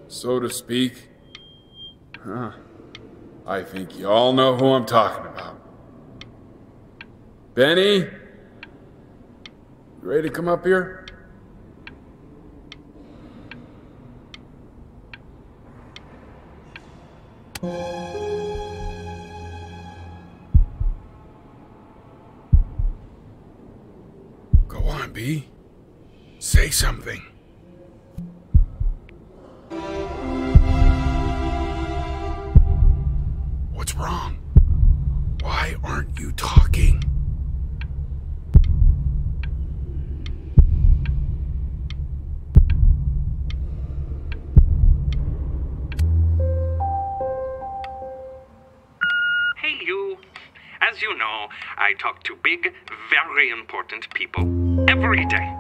so to speak. I think you all know who I'm talking about. Benny? You ready to come up here? Go on, B. Say something. What's wrong? Why aren't you talking? Hey, you. As you know, I talk to big, very important people every day.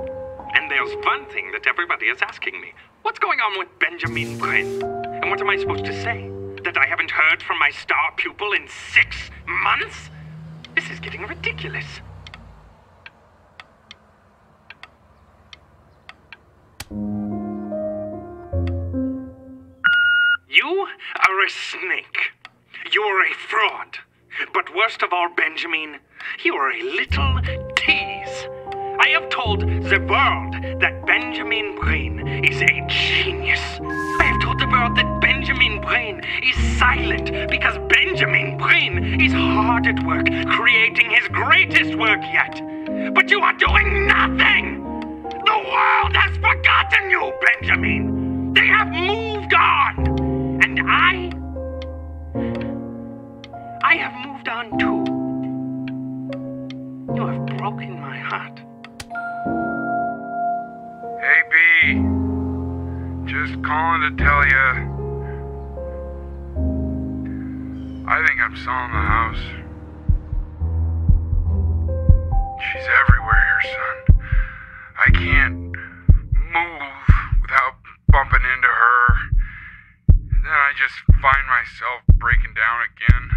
And there's one thing that everybody is asking me. What's going on with Benjamin Bryn? And what am I supposed to say? That I haven't heard from my star pupil in 6 months? This is getting ridiculous. You are a snake. You're a fraud. But worst of all, Benjamin, you're a little tease. I have told the world that Benjamin Bryn is a genius. I have told the world that Benjamin Bryn is silent because Benjamin Bryn is hard at work creating his greatest work yet. But you are doing nothing! The world has forgotten you, Benjamin! They have moved on! And I have moved on too. You have broken my heart. Hey, B. Just calling to tell you. I think I'm selling the house. She's everywhere here, son. I can't move without bumping into her. And then I just find myself breaking down again.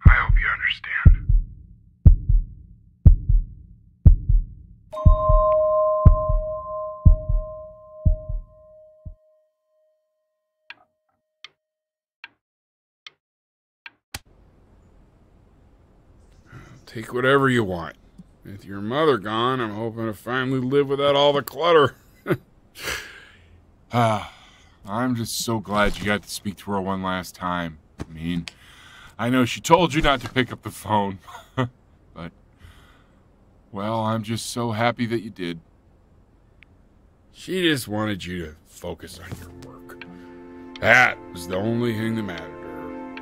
I hope you understand. take whatever you want. With your mother gone, I'm hoping to finally live without all the clutter. I'm just so glad you got to speak to her one last time. I mean, I know she told you not to pick up the phone, but, well, I'm just so happy that you did. She just wanted you to focus on your work. That was the only thing that mattered to her.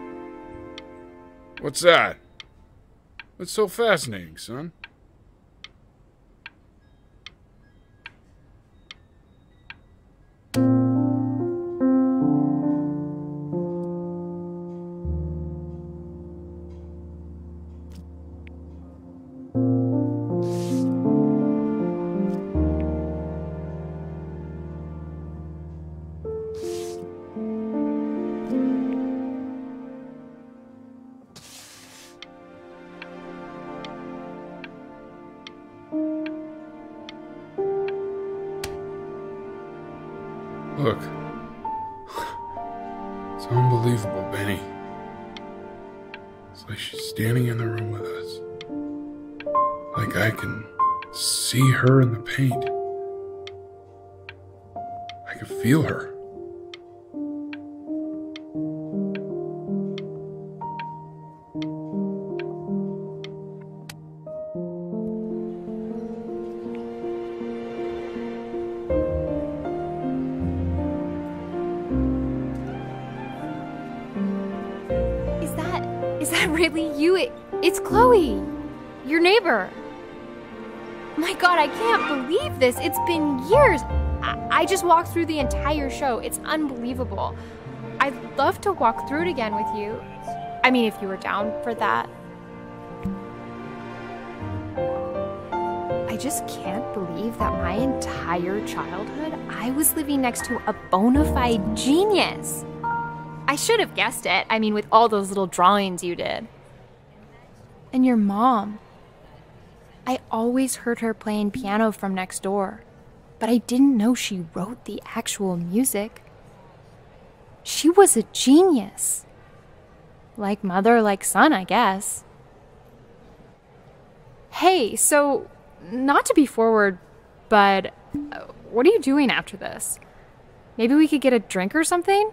What's that? What's so fascinating, son? Look. It's unbelievable, Benny. It's like she's standing in the room with us. Like I can see her in the paint. I can feel her. Is that really you? It's Chloe, your neighbor. My God, I can't believe this. It's been years. I just walked through the entire show. It's unbelievable. I'd love to walk through it again with you. I mean, if you were down for that. I just can't believe that my entire childhood, I was living next to a bona fide genius. I should have guessed it. I mean, with all those little drawings you did. And your mom. I always heard her playing piano from next door, but I didn't know she wrote the actual music. She was a genius. Like mother, like son, I guess. Hey, so, not to be forward, but what are you doing after this? Maybe we could get a drink or something?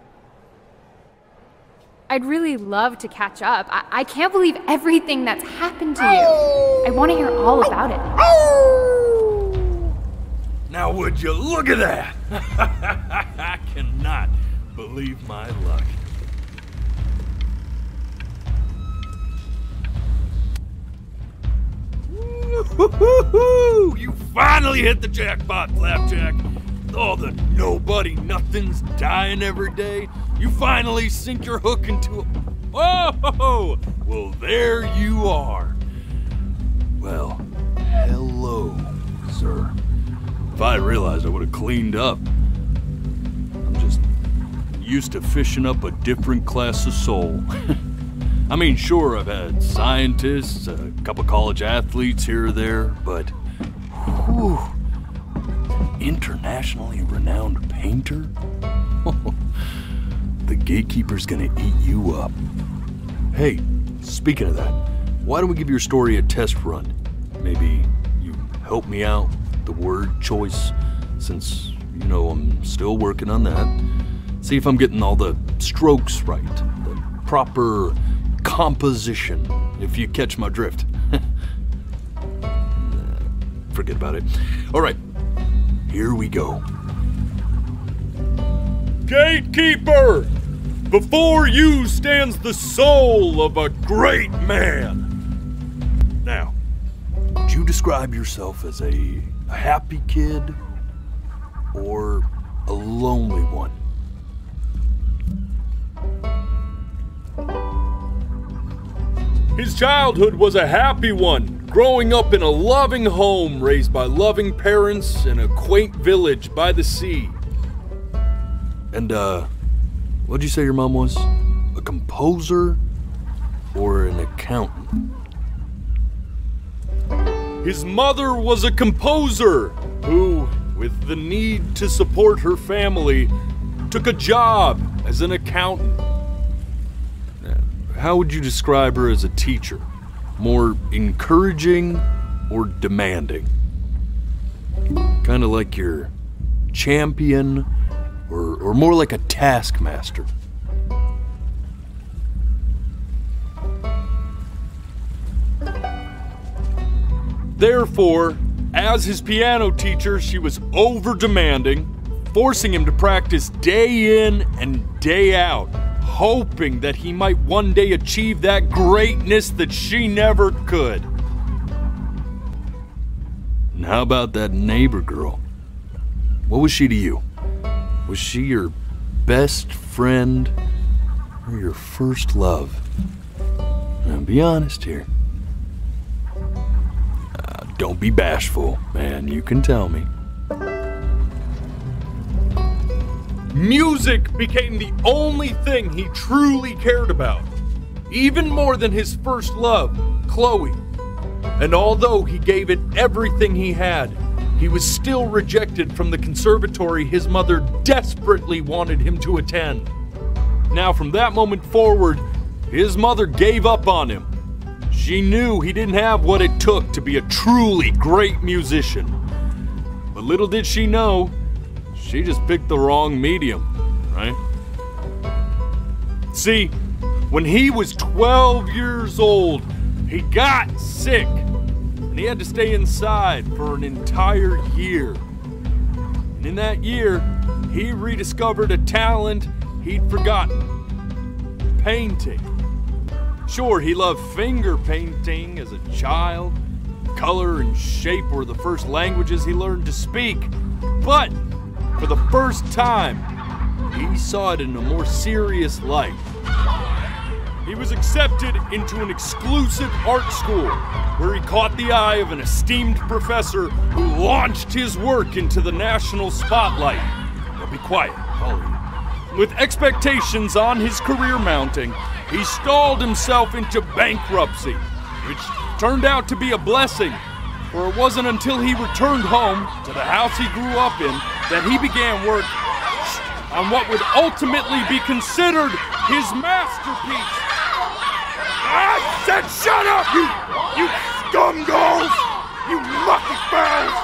I'd really love to catch up. I can't believe everything that's happened to you. I want to hear all about it. Now would you look at that? I cannot believe my luck. Woo-hoo-hoo-hoo! You finally hit the jackpot, Flapjack. All the nobody nothings dying every day. You finally sink your hook into a... Oh! Well, there you are. Well, hello, sir. If I realized, I would have cleaned up. I'm just used to fishing up a different class of soul. I mean, sure, I've had scientists, a couple college athletes here or there, but... Whew, internationally renowned painter? The gatekeeper's gonna eat you up. Hey, speaking of that, why don't we give your story a test run? Maybe you help me out with the word choice, since, you know, I'm still working on that. See if I'm getting all the strokes right, the proper composition, if you catch my drift. Forget about it. All right, here we go. Gatekeeper! Before you stands the soul of a great man. Now, would you describe yourself as a happy kid or a lonely one? His childhood was a happy one, growing up in a loving home raised by loving parents in a quaint village by the sea. And, what'd you say your mom was? A composer or an accountant? His mother was a composer who, with the need to support her family, took a job as an accountant. How would you describe her as a teacher? More encouraging or demanding? Kind of like your champion or more like a taskmaster? Therefore, as his piano teacher, she was over-demanding, forcing him to practice day in and day out, hoping that he might one day achieve that greatness that she never could. And how about that neighbor girl? What was she to you? Was she your best friend or your first love? Now be honest here. Don't be bashful, man, you can tell me. Music became the only thing he truly cared about, even more than his first love, Chloe. And although he gave it everything he had, he was still rejected from the conservatory his mother desperately wanted him to attend. Now, from that moment forward, his mother gave up on him. She knew he didn't have what it took to be a truly great musician. But little did she know, she just picked the wrong medium, right? See, when he was 12 years old, he got sick, and he had to stay inside for an entire year. And in that year, he rediscovered a talent he'd forgotten: painting. Sure, he loved finger painting as a child. Color and shape were the first languages he learned to speak. But for the first time, he saw it in a more serious light. He was accepted into an exclusive art school where he caught the eye of an esteemed professor who launched his work into the national spotlight. Now be quiet, Holly. With expectations on his career mounting, he stalled himself into bankruptcy, which turned out to be a blessing, for it wasn't until he returned home to the house he grew up in that he began work on what would ultimately be considered his masterpiece. I said shut up, you scumballs! You lucky fowls!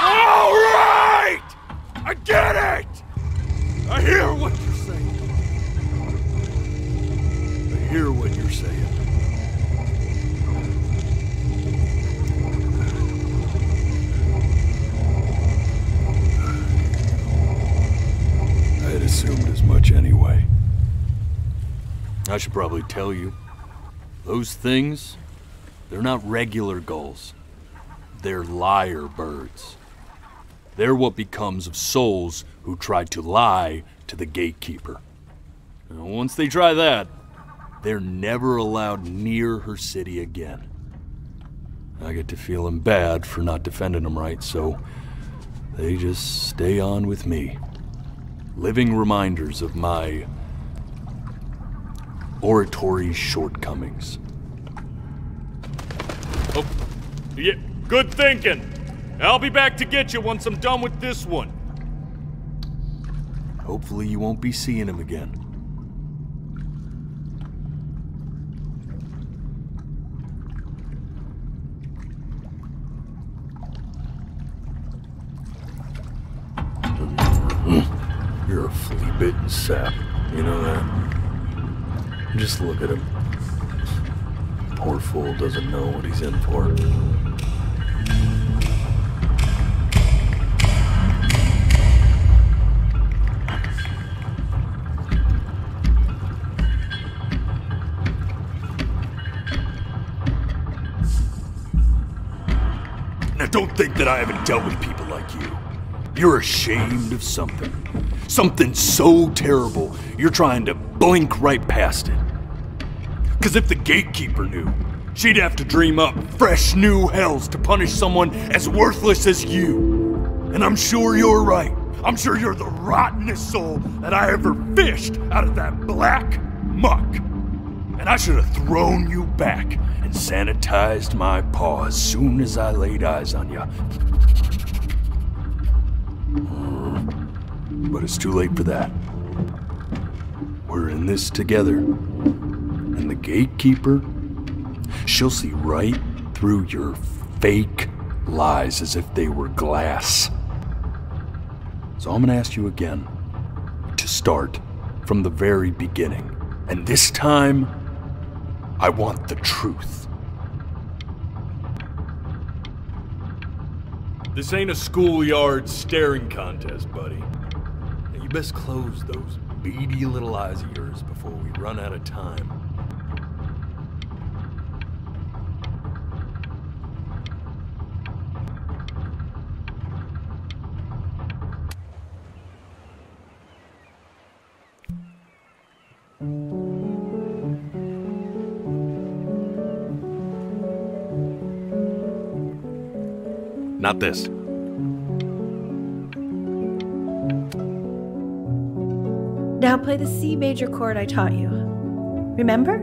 All right! I get it! I hear what you're saying. I hear what you're saying. I had assumed as much anyway. I should probably tell you, those things, they're not regular gulls. They're liar birds. They're what becomes of souls who try to lie to the gatekeeper. And once they try that, they're never allowed near her city again. I get to feeling bad for not defending them right, so they just stay on with me. Living reminders of my oratory shortcomings. Oh, yeah, good thinking. I'll be back to get you once I'm done with this one. Hopefully you won't be seeing him again. You're a flea-bitten sap, you know that? Just look at him. Poor fool doesn't know what he's in for. Now don't think that I haven't dealt with people like you. You're ashamed of something. Something so terrible, you're trying to blink right past it. Because if the gatekeeper knew, she'd have to dream up fresh new hells to punish someone as worthless as you. And I'm sure you're right. I'm sure you're the rottenest soul that I ever fished out of that black muck. And I should have thrown you back and sanitized my paw as soon as I laid eyes on you. But it's too late for that. We're in this together. And the gatekeeper, she'll see right through your fake lies as if they were glass. So I'm gonna ask you again to start from the very beginning. And this time, I want the truth. This ain't a schoolyard staring contest, buddy. Now you best close those beady little eyes of yours before we run out of time. Not this. Now play the C major chord I taught you. Remember?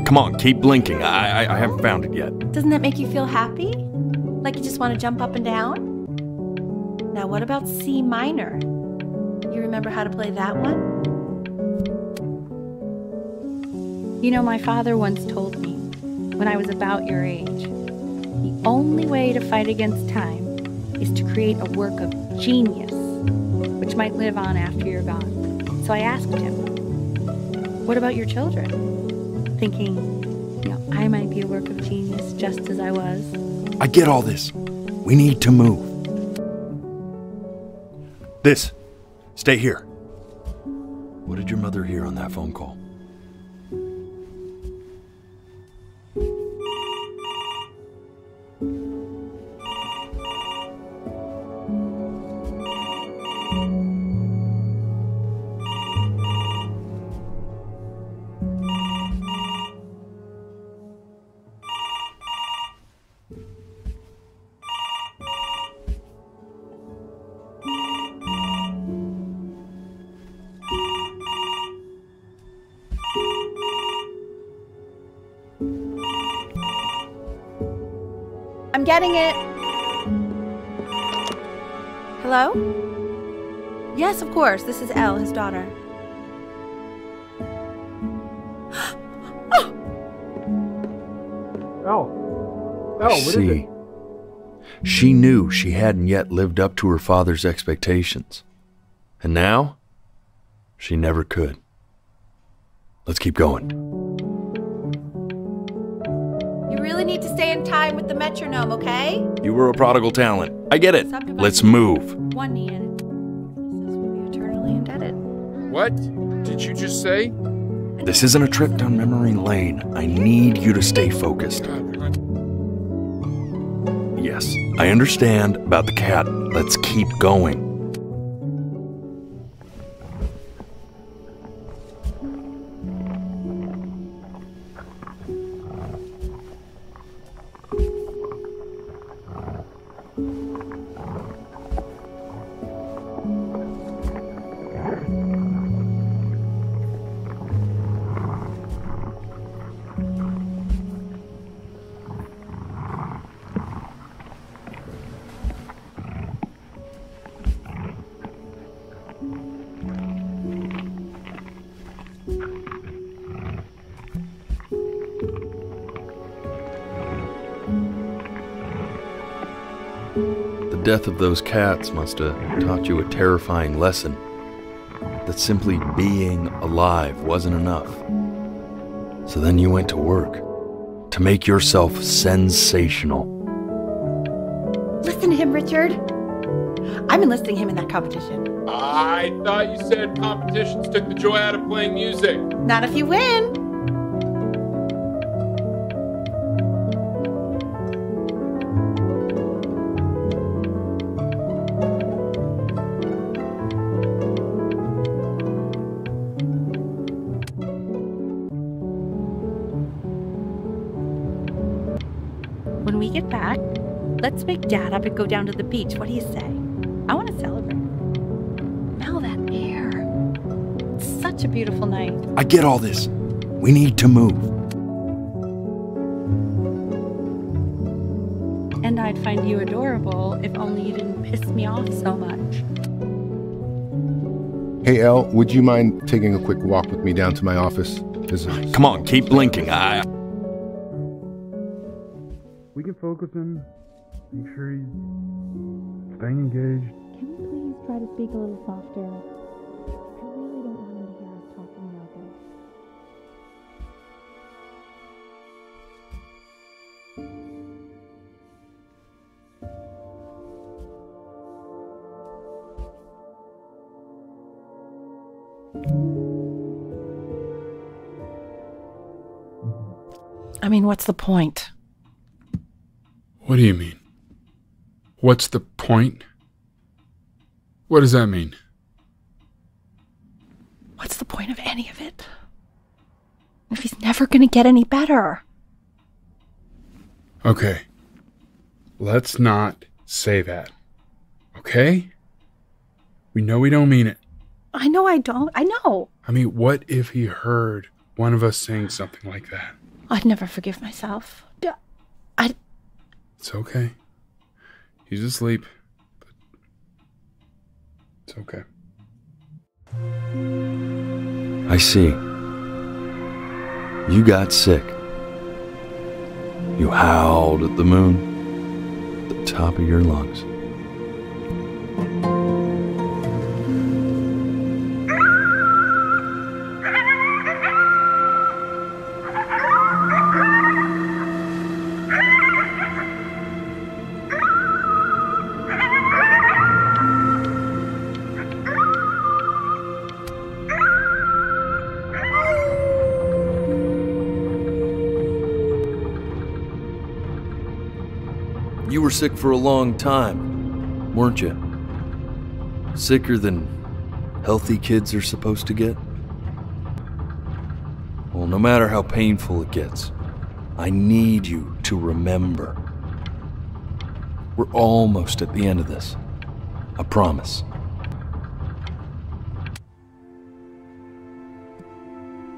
Come on, keep blinking. I haven't found it yet. Doesn't that make you feel happy? Like you just want to jump up and down? Now what about C minor? You remember how to play that one? You know, my father once told me, when I was about your age, the only way to fight against time is to create a work of genius, which might live on after you're gone. So I asked him, what about your children? Thinking, you know, I might be a work of genius just as I was. I get all this. We need to move. This. Stay here. What did your mother hear on that phone call? I'm getting it. Hello? Yes, of course. This is Elle, his daughter. Oh, what is it? She knew she hadn't yet lived up to her father's expectations. And now, she never could. Let's keep going. You really need to stay in time with the metronome, okay? You were a prodigal talent. I get it. Let's move. One knee in. This will be eternally indebted. What did you just say? This isn't a trip down memory lane. I need you to stay focused. Yes, I understand about the cat. Let's keep going. The death of those cats must have taught you a terrifying lesson. That simply being alive wasn't enough. So then you went to work to make yourself sensational. Listen to him, Richard. I'm enlisting him in that competition. I thought you said competitions took the joy out of playing music. Not if you win. When we get back, let's wake Dad up and go down to the beach. What do you say? I want to celebrate. Smell that air. It's such a beautiful night. I get all this. We need to move. And I'd find you adorable if only you didn't piss me off so much. Hey, Elle, would you mind taking a quick walk with me down to my office? Come on, keep blinking. We can focus him. Make sure he's staying engaged. Can we please try to speak a little softer? I really don't want him to hear us talking about this. I mean, what's the point? What do you mean? What's the point? What does that mean? What's the point of any of it? If he's never gonna get any better. Okay. Let's not say that. Okay? We know we don't mean it. I know I don't. I know. I mean, what if he heard one of us saying something like that? I'd never forgive myself. It's okay. He's asleep. But it's okay. I see. You got sick. You howled at the moon, at the top of your lungs. You were sick for a long time, weren't you? Sicker than healthy kids are supposed to get? Well, no matter how painful it gets, I need you to remember. We're almost at the end of this. I promise.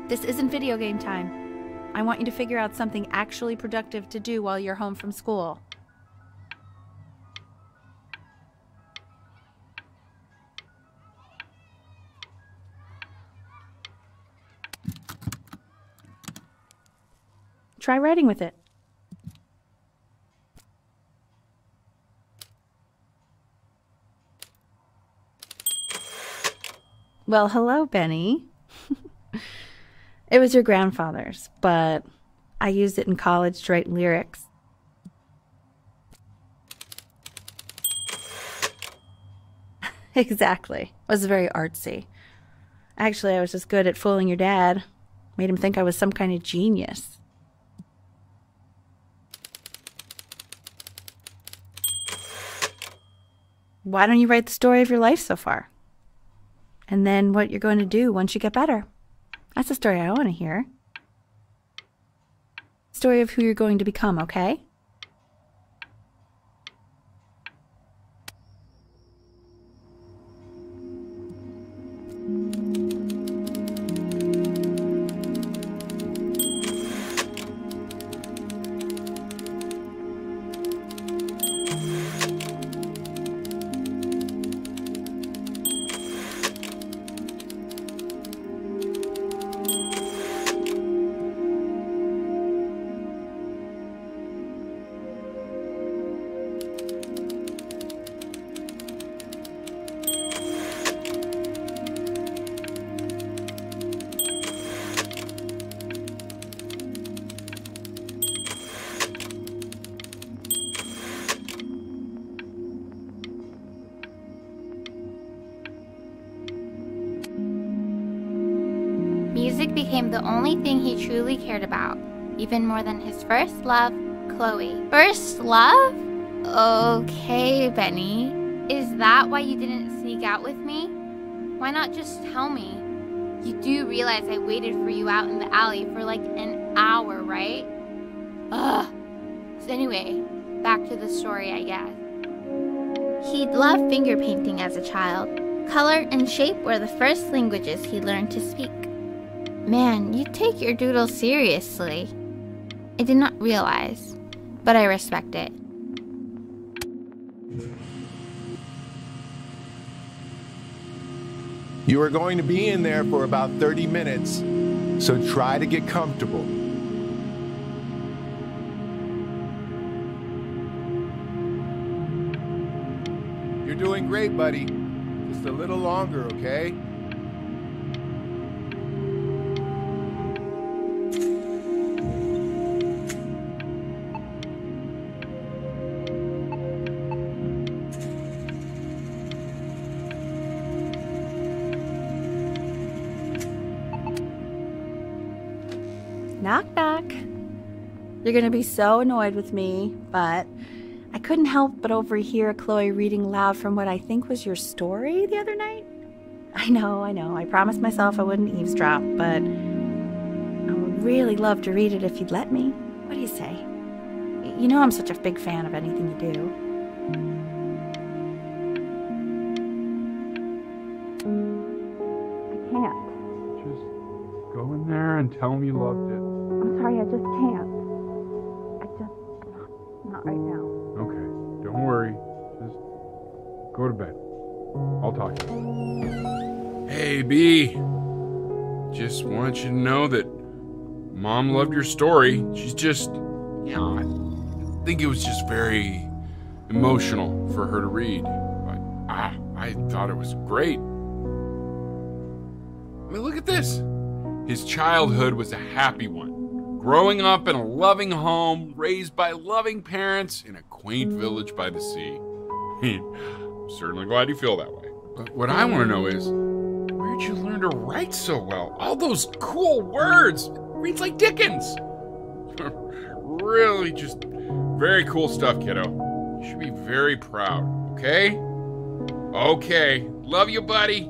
This isn't video game time. I want you to figure out something actually productive to do while you're home from school. Try writing with it. Well, hello, Benny. It was your grandfather's, but I used it in college to write lyrics. Exactly. It was very artsy. Actually, I was just good at fooling your dad. Made him think I was some kind of genius. Why don't you write the story of your life so far? And then what you're going to do once you get better. That's the story I want to hear. Story of who you're going to become, okay? Music became the only thing he truly cared about, even more than his first love, Chloe. First love? Okay, Benny. Is that why you didn't sneak out with me? Why not just tell me? You do realize I waited for you out in the alley for like an hour, right? Ugh. So anyway, back to the story, I guess. He'd loved finger painting as a child. Color and shape were the first languages he learned to speak. Man, you take your doodle seriously. I did not realize, but I respect it. You are going to be in there for about 30 minutes, so try to get comfortable. You're doing great, buddy. Just a little longer, okay? Knock, knock. You're gonna be so annoyed with me, but I couldn't help but overhear Chloe reading loud from what I think was your story the other night. I know. I promised myself I wouldn't eavesdrop, but I would really love to read it if you'd let me. What do you say? You know I'm such a big fan of anything you do. I can't. Just go in there and tell him you loved it. I'm sorry, I just can't. Not right now. Okay, don't worry. Just go to bed. I'll talk to you. Hey, B. Just wanted you to know that Mom loved your story. She's just, I think it was just very emotional for her to read. But I thought it was great. I mean, look at this. His childhood was a happy one. Growing up in a loving home, raised by loving parents in a quaint village by the sea. I'm certainly glad you feel that way. But what I want to know is, where'd you learn to write so well? All those cool words. Reads like Dickens. Really just very cool stuff, kiddo. You should be very proud, okay? Okay. Love you, buddy.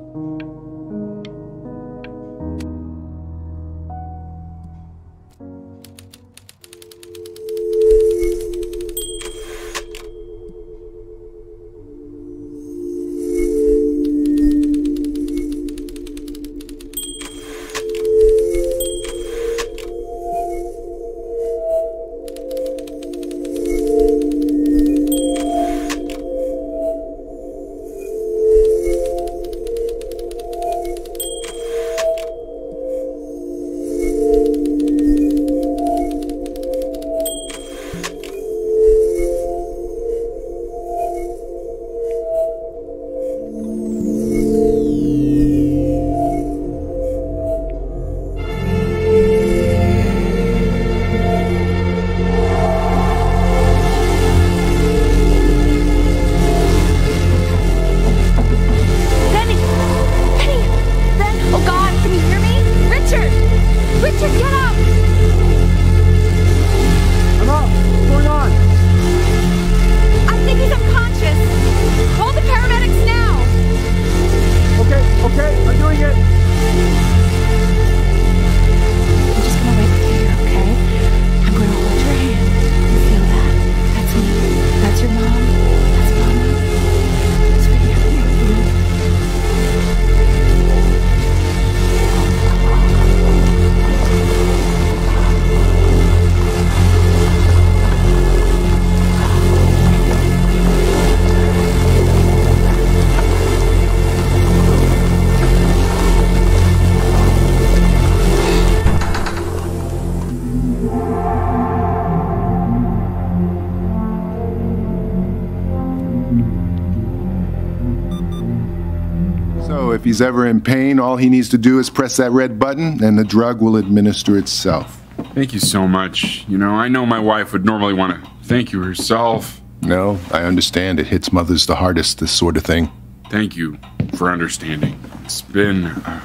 If he's ever in pain, all he needs to do is press that red button and the drug will administer itself. Thank you so much. You know, I know my wife would normally want to thank you herself. No, I understand. It hits mothers the hardest, this sort of thing. Thank you for understanding. It's been a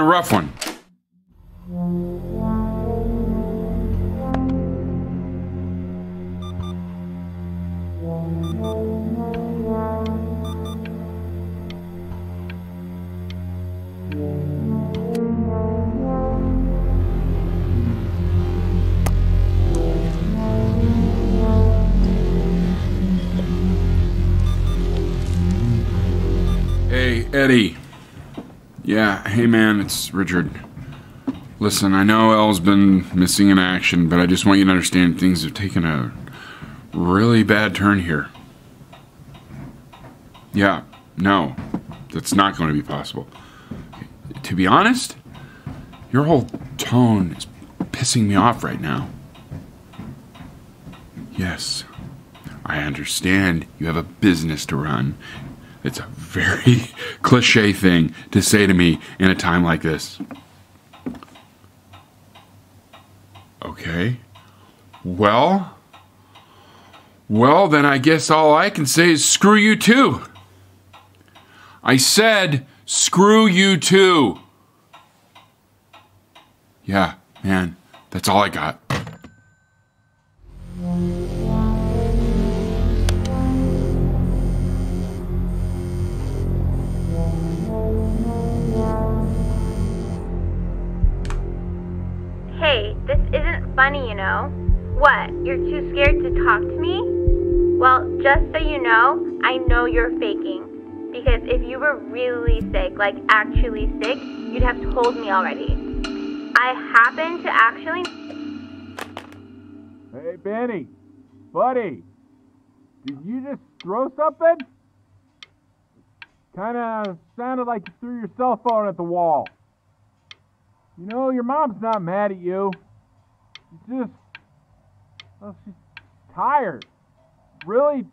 rough one. Hey, Eddie. Yeah, hey man, it's Richard. Listen, I know Elle's been missing in action, but I just want you to understand things have taken a really bad turn here. Yeah, no. That's not going to be possible. To be honest, your whole tone is pissing me off right now. Yes, I understand you have a business to run. It's a very cliche thing to say to me in a time like this. Okay. Well, then I guess all I can say is screw you too. I said screw you too. Yeah, man, that's all I got. Hey, this isn't funny, you know. What, you're too scared to talk to me? Well, just so you know you're faking. Because if you were really sick, like actually sick, you'd have told me already. I happen to actually... Hey, Benny. Buddy. Did you just throw something? Kinda sounded like you threw your cell phone at the wall. You know, your mom's not mad at you. She's she's tired. Really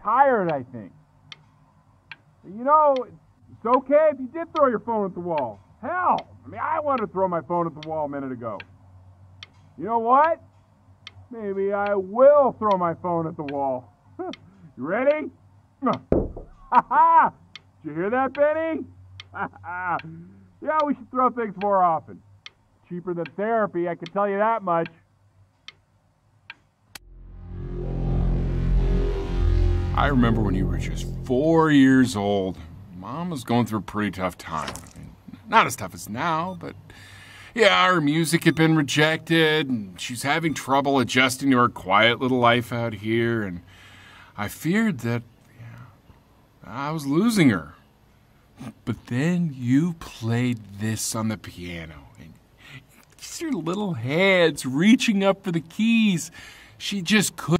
tired, I think. You know, it's okay if you did throw your phone at the wall. Hell, I mean, I wanted to throw my phone at the wall a minute ago. You know what? Maybe I will throw my phone at the wall. You ready? Ha-ha! Did you hear that, Benny? Yeah, we should throw things more often. Cheaper than therapy, I can tell you that much. I remember when you were just 4 years old. Mom was going through a pretty tough time. I mean, not as tough as now, but yeah, her music had been rejected, and she's having trouble adjusting to her quiet little life out here, and I feared that I was losing her. But then you played this on the piano, and your little hands reaching up for the keys. She just couldn't.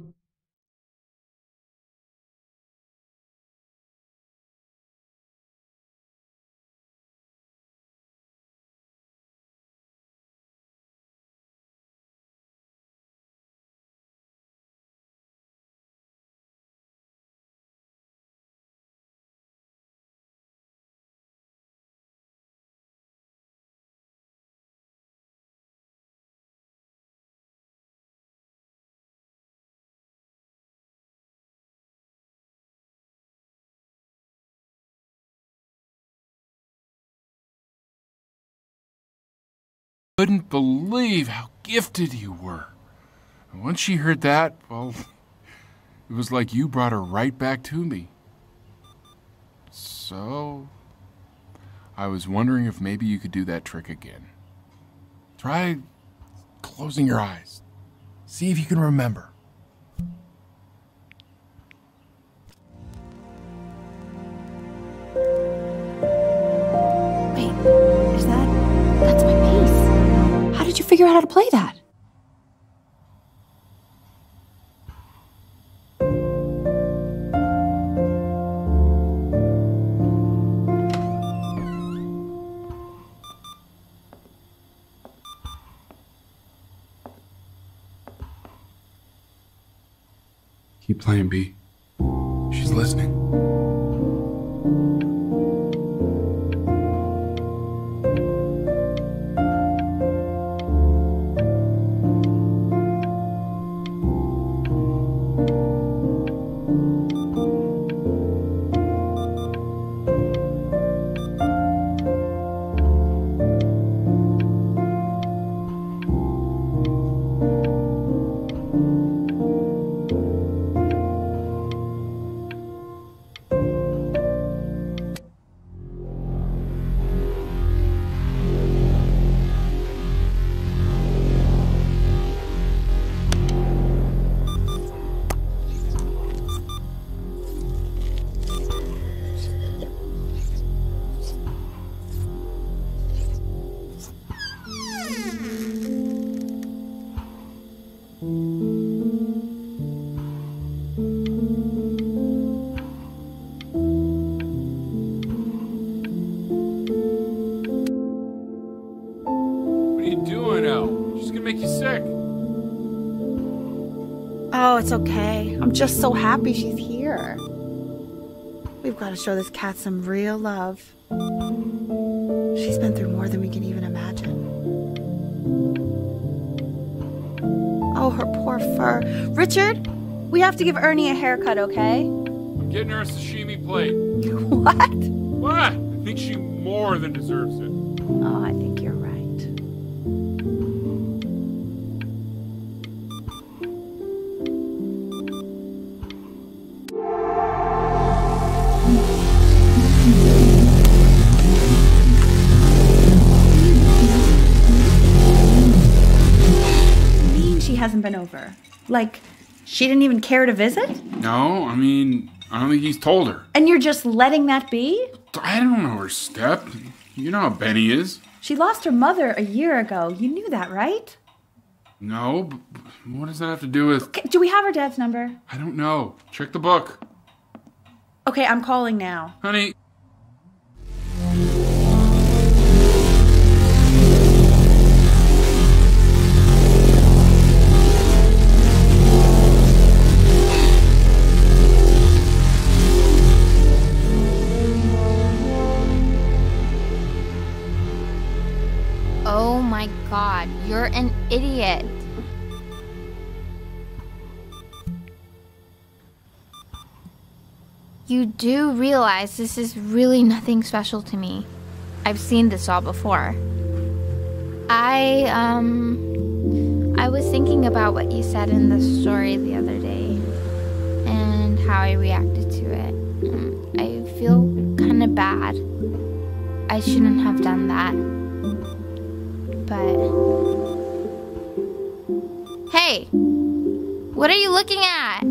Couldn't believe how gifted you were. And once she heard that, well, it was like you brought her right back to me. So, I was wondering if maybe you could do that trick again. Try closing your eyes. See if you can remember. Wait, is that's my bass. How did you figure out how to play that? Keep playing, B. She's listening. Oh, it's okay. I'm just so happy she's here. We've got to show this cat some real love. She's been through more than we can even imagine. Oh, her poor fur. Richard, we have to give Ernie a haircut, okay? Getting her a sashimi plate. What? What? I think she more than deserves it. Oh, I think you're right. Hasn't been over. Like, she didn't even care to visit? No, I mean, I don't think he's told her. And you're just letting that be? I don't know her step. You know how Benny is. She lost her mother a year ago. You knew that, right? No, but what does that have to do with... Okay, do we have her dad's number? I don't know. Check the book. Okay, I'm calling now. Honey. Oh my god, you're an idiot. You do realize this is really nothing special to me. I've seen this all before. I was thinking about what you said in the story the other day and how I reacted to it. I feel kind of bad. I shouldn't have done that. But... Hey! What are you looking at?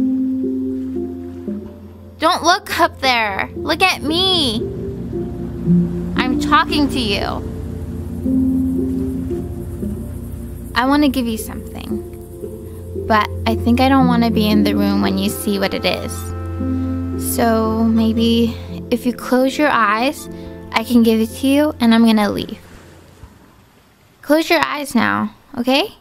Don't look up there! Look at me! I'm talking to you. I want to give you something. But I think I don't want to be in the room when you see what it is. So maybe if you close your eyes, I can give it to you and I'm gonna leave. Close your eyes now, okay?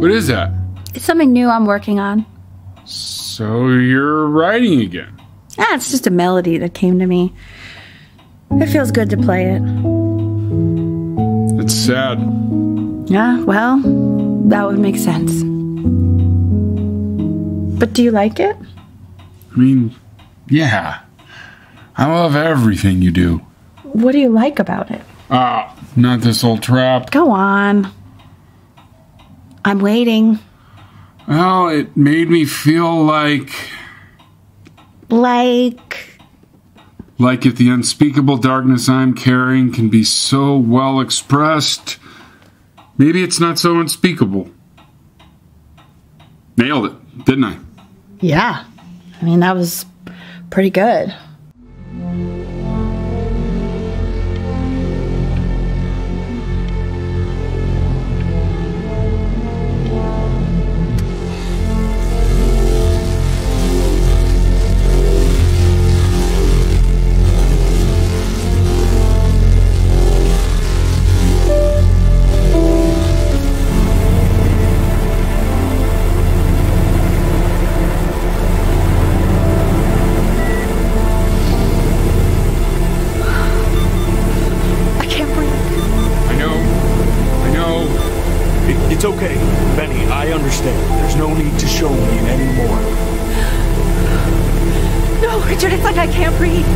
What is that? It's something new I'm working on. So you're writing again? It's just a melody that came to me. It feels good to play it. It's sad. Yeah, well, that would make sense. But do you like it? I mean, yeah. I love everything you do. What do you like about it? Not this old trap. Go on. I'm waiting. Well, it made me feel like if the unspeakable darkness I'm carrying can be so well expressed, maybe it's not so unspeakable. Nailed it, didn't I? Yeah. I mean, that was pretty good. It's okay, Benny, I understand. There's no need to show me anymore. No, Richard, it's like I can't breathe.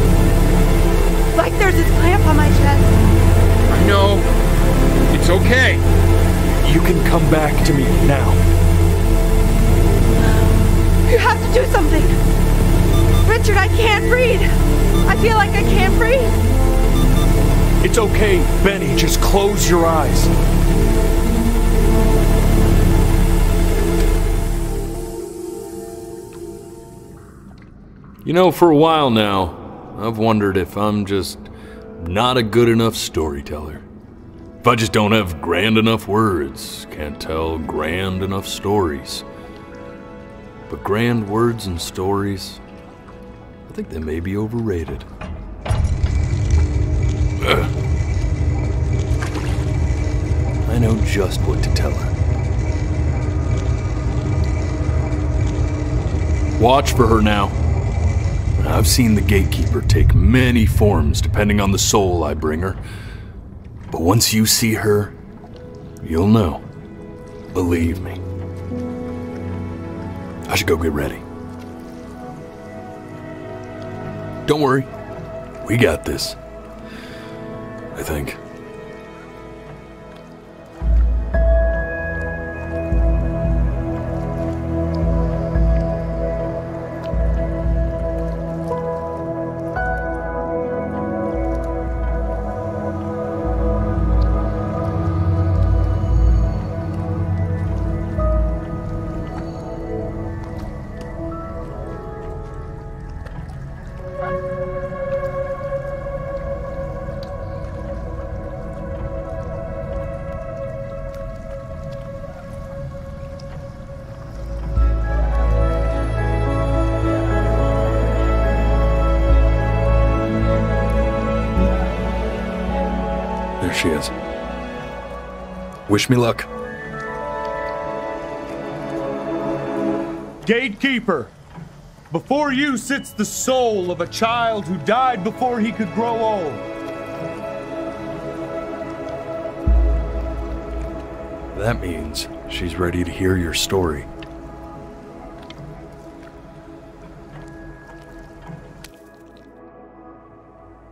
Like there's this clamp on my chest. I know. It's okay. You can come back to me now. You have to do something. Richard, I can't breathe. feel like I can't breathe. It's okay, Benny. Just close your eyes. You know, for a while now, I've wondered if I'm just not a good enough storyteller. If I just don't have grand enough words, can't tell grand enough stories. But grand words and stories, I think they may be overrated. I know just what to tell her. Watch for her now. I've seen the gatekeeper take many forms depending on the soul I bring her. But once you see her, you'll know. Believe me. I should go get ready. Don't worry. We got this. I think. There she is. Wish me luck. Gatekeeper, before you sits the soul of a child who died before he could grow old. That means she's ready to hear your story.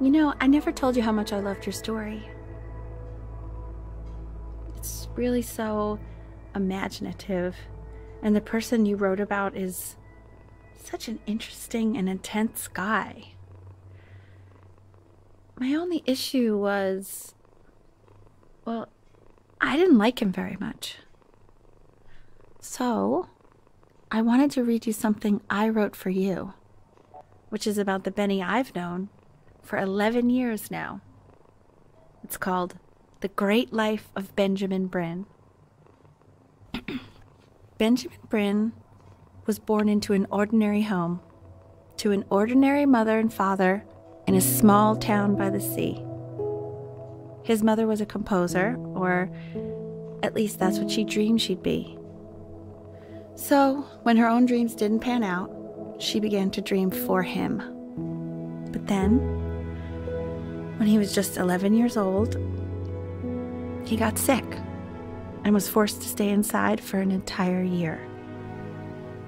You know, I never told you how much I loved your story. It's really so imaginative, and the person you wrote about is such an interesting and intense guy. My only issue was, well, I didn't like him very much. So, I wanted to read you something I wrote for you, which is about the Benny I've known for 11 years now. It's called The Great Life of Benjamin Bryn. Benjamin Bryn was born into an ordinary home, to an ordinary mother and father in a small town by the sea. His mother was a composer, or at least that's what she dreamed she'd be. So, when her own dreams didn't pan out, she began to dream for him. But then, when he was just 11 years old, he got sick and was forced to stay inside for an entire year.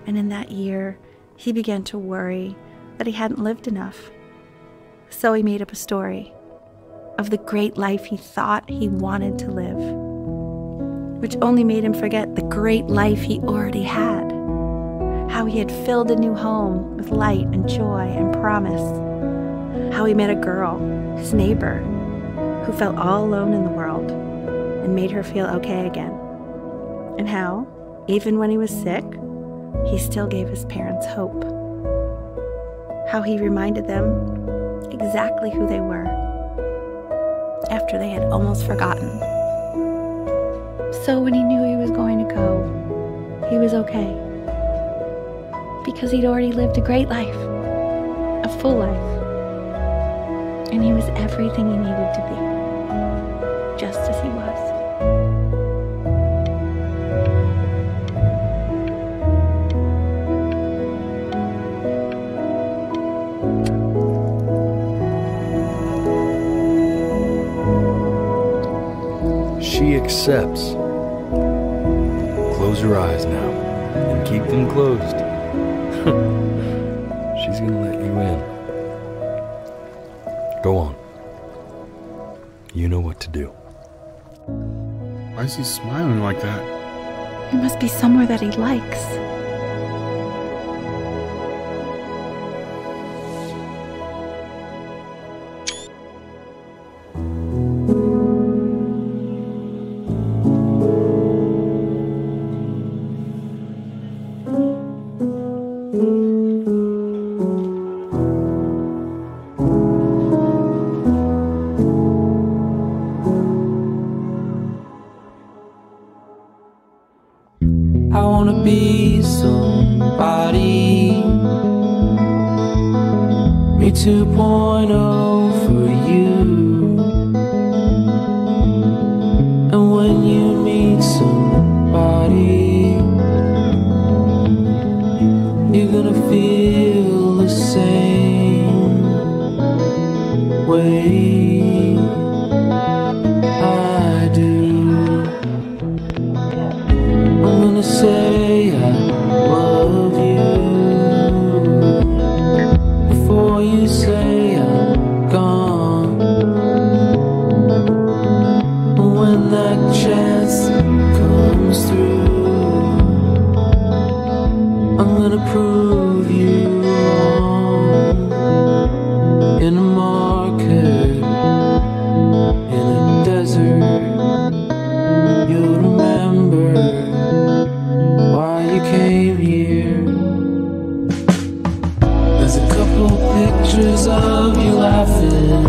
And in that year, he began to worry that he hadn't lived enough. So he made up a story of the great life he thought he wanted to live, which only made him forget the great life he already had, how he had filled a new home with light and joy and promise, how he met a girl, his neighbor, who felt all alone in the world and made her feel okay again, and how, even when he was sick, he still gave his parents hope, how he reminded them exactly who they were after they had almost forgotten. So when he knew he was going to go, he was okay, because he'd already lived a great life, a full life, and he was everything he needed to be, just as he was. She accepts. Close your eyes now, and keep them closed. She's gonna let you in. Go on. You know what to do. Why is he smiling like that? It must be somewhere that he likes. me 2.0 for you. And when you meet somebody, you're gonna feel the same way I do. I'm gonna say I love you before you say I'm gone. When that chance comes through, I'm gonna prove you wrong. In a market, in a desert, you'll remember why you came here. There's a couple pictures of you laughing,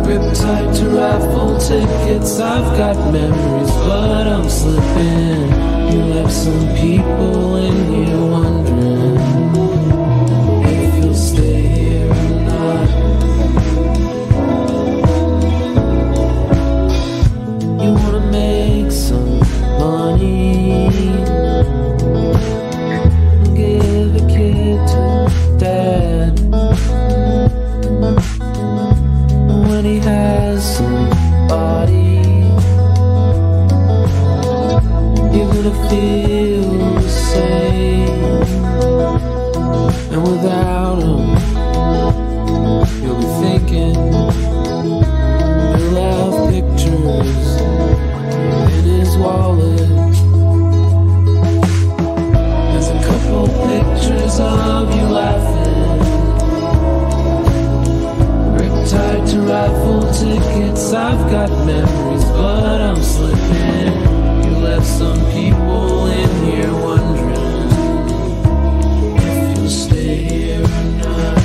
gripped tight to raffle tickets. I've got memories, but I'm slipping. You left some people in here wondering if you'll stay here or not. You wanna make some money, give a kid to dad. When he has somebody, you're gonna feel the same. And without him, you'll be thinking he'll have pictures in his wallet. There's a couple pictures of you laughing, tied to raffle tickets. I've got memories, but I'm slipping. You left some people in here wondering if you'll stay here or not.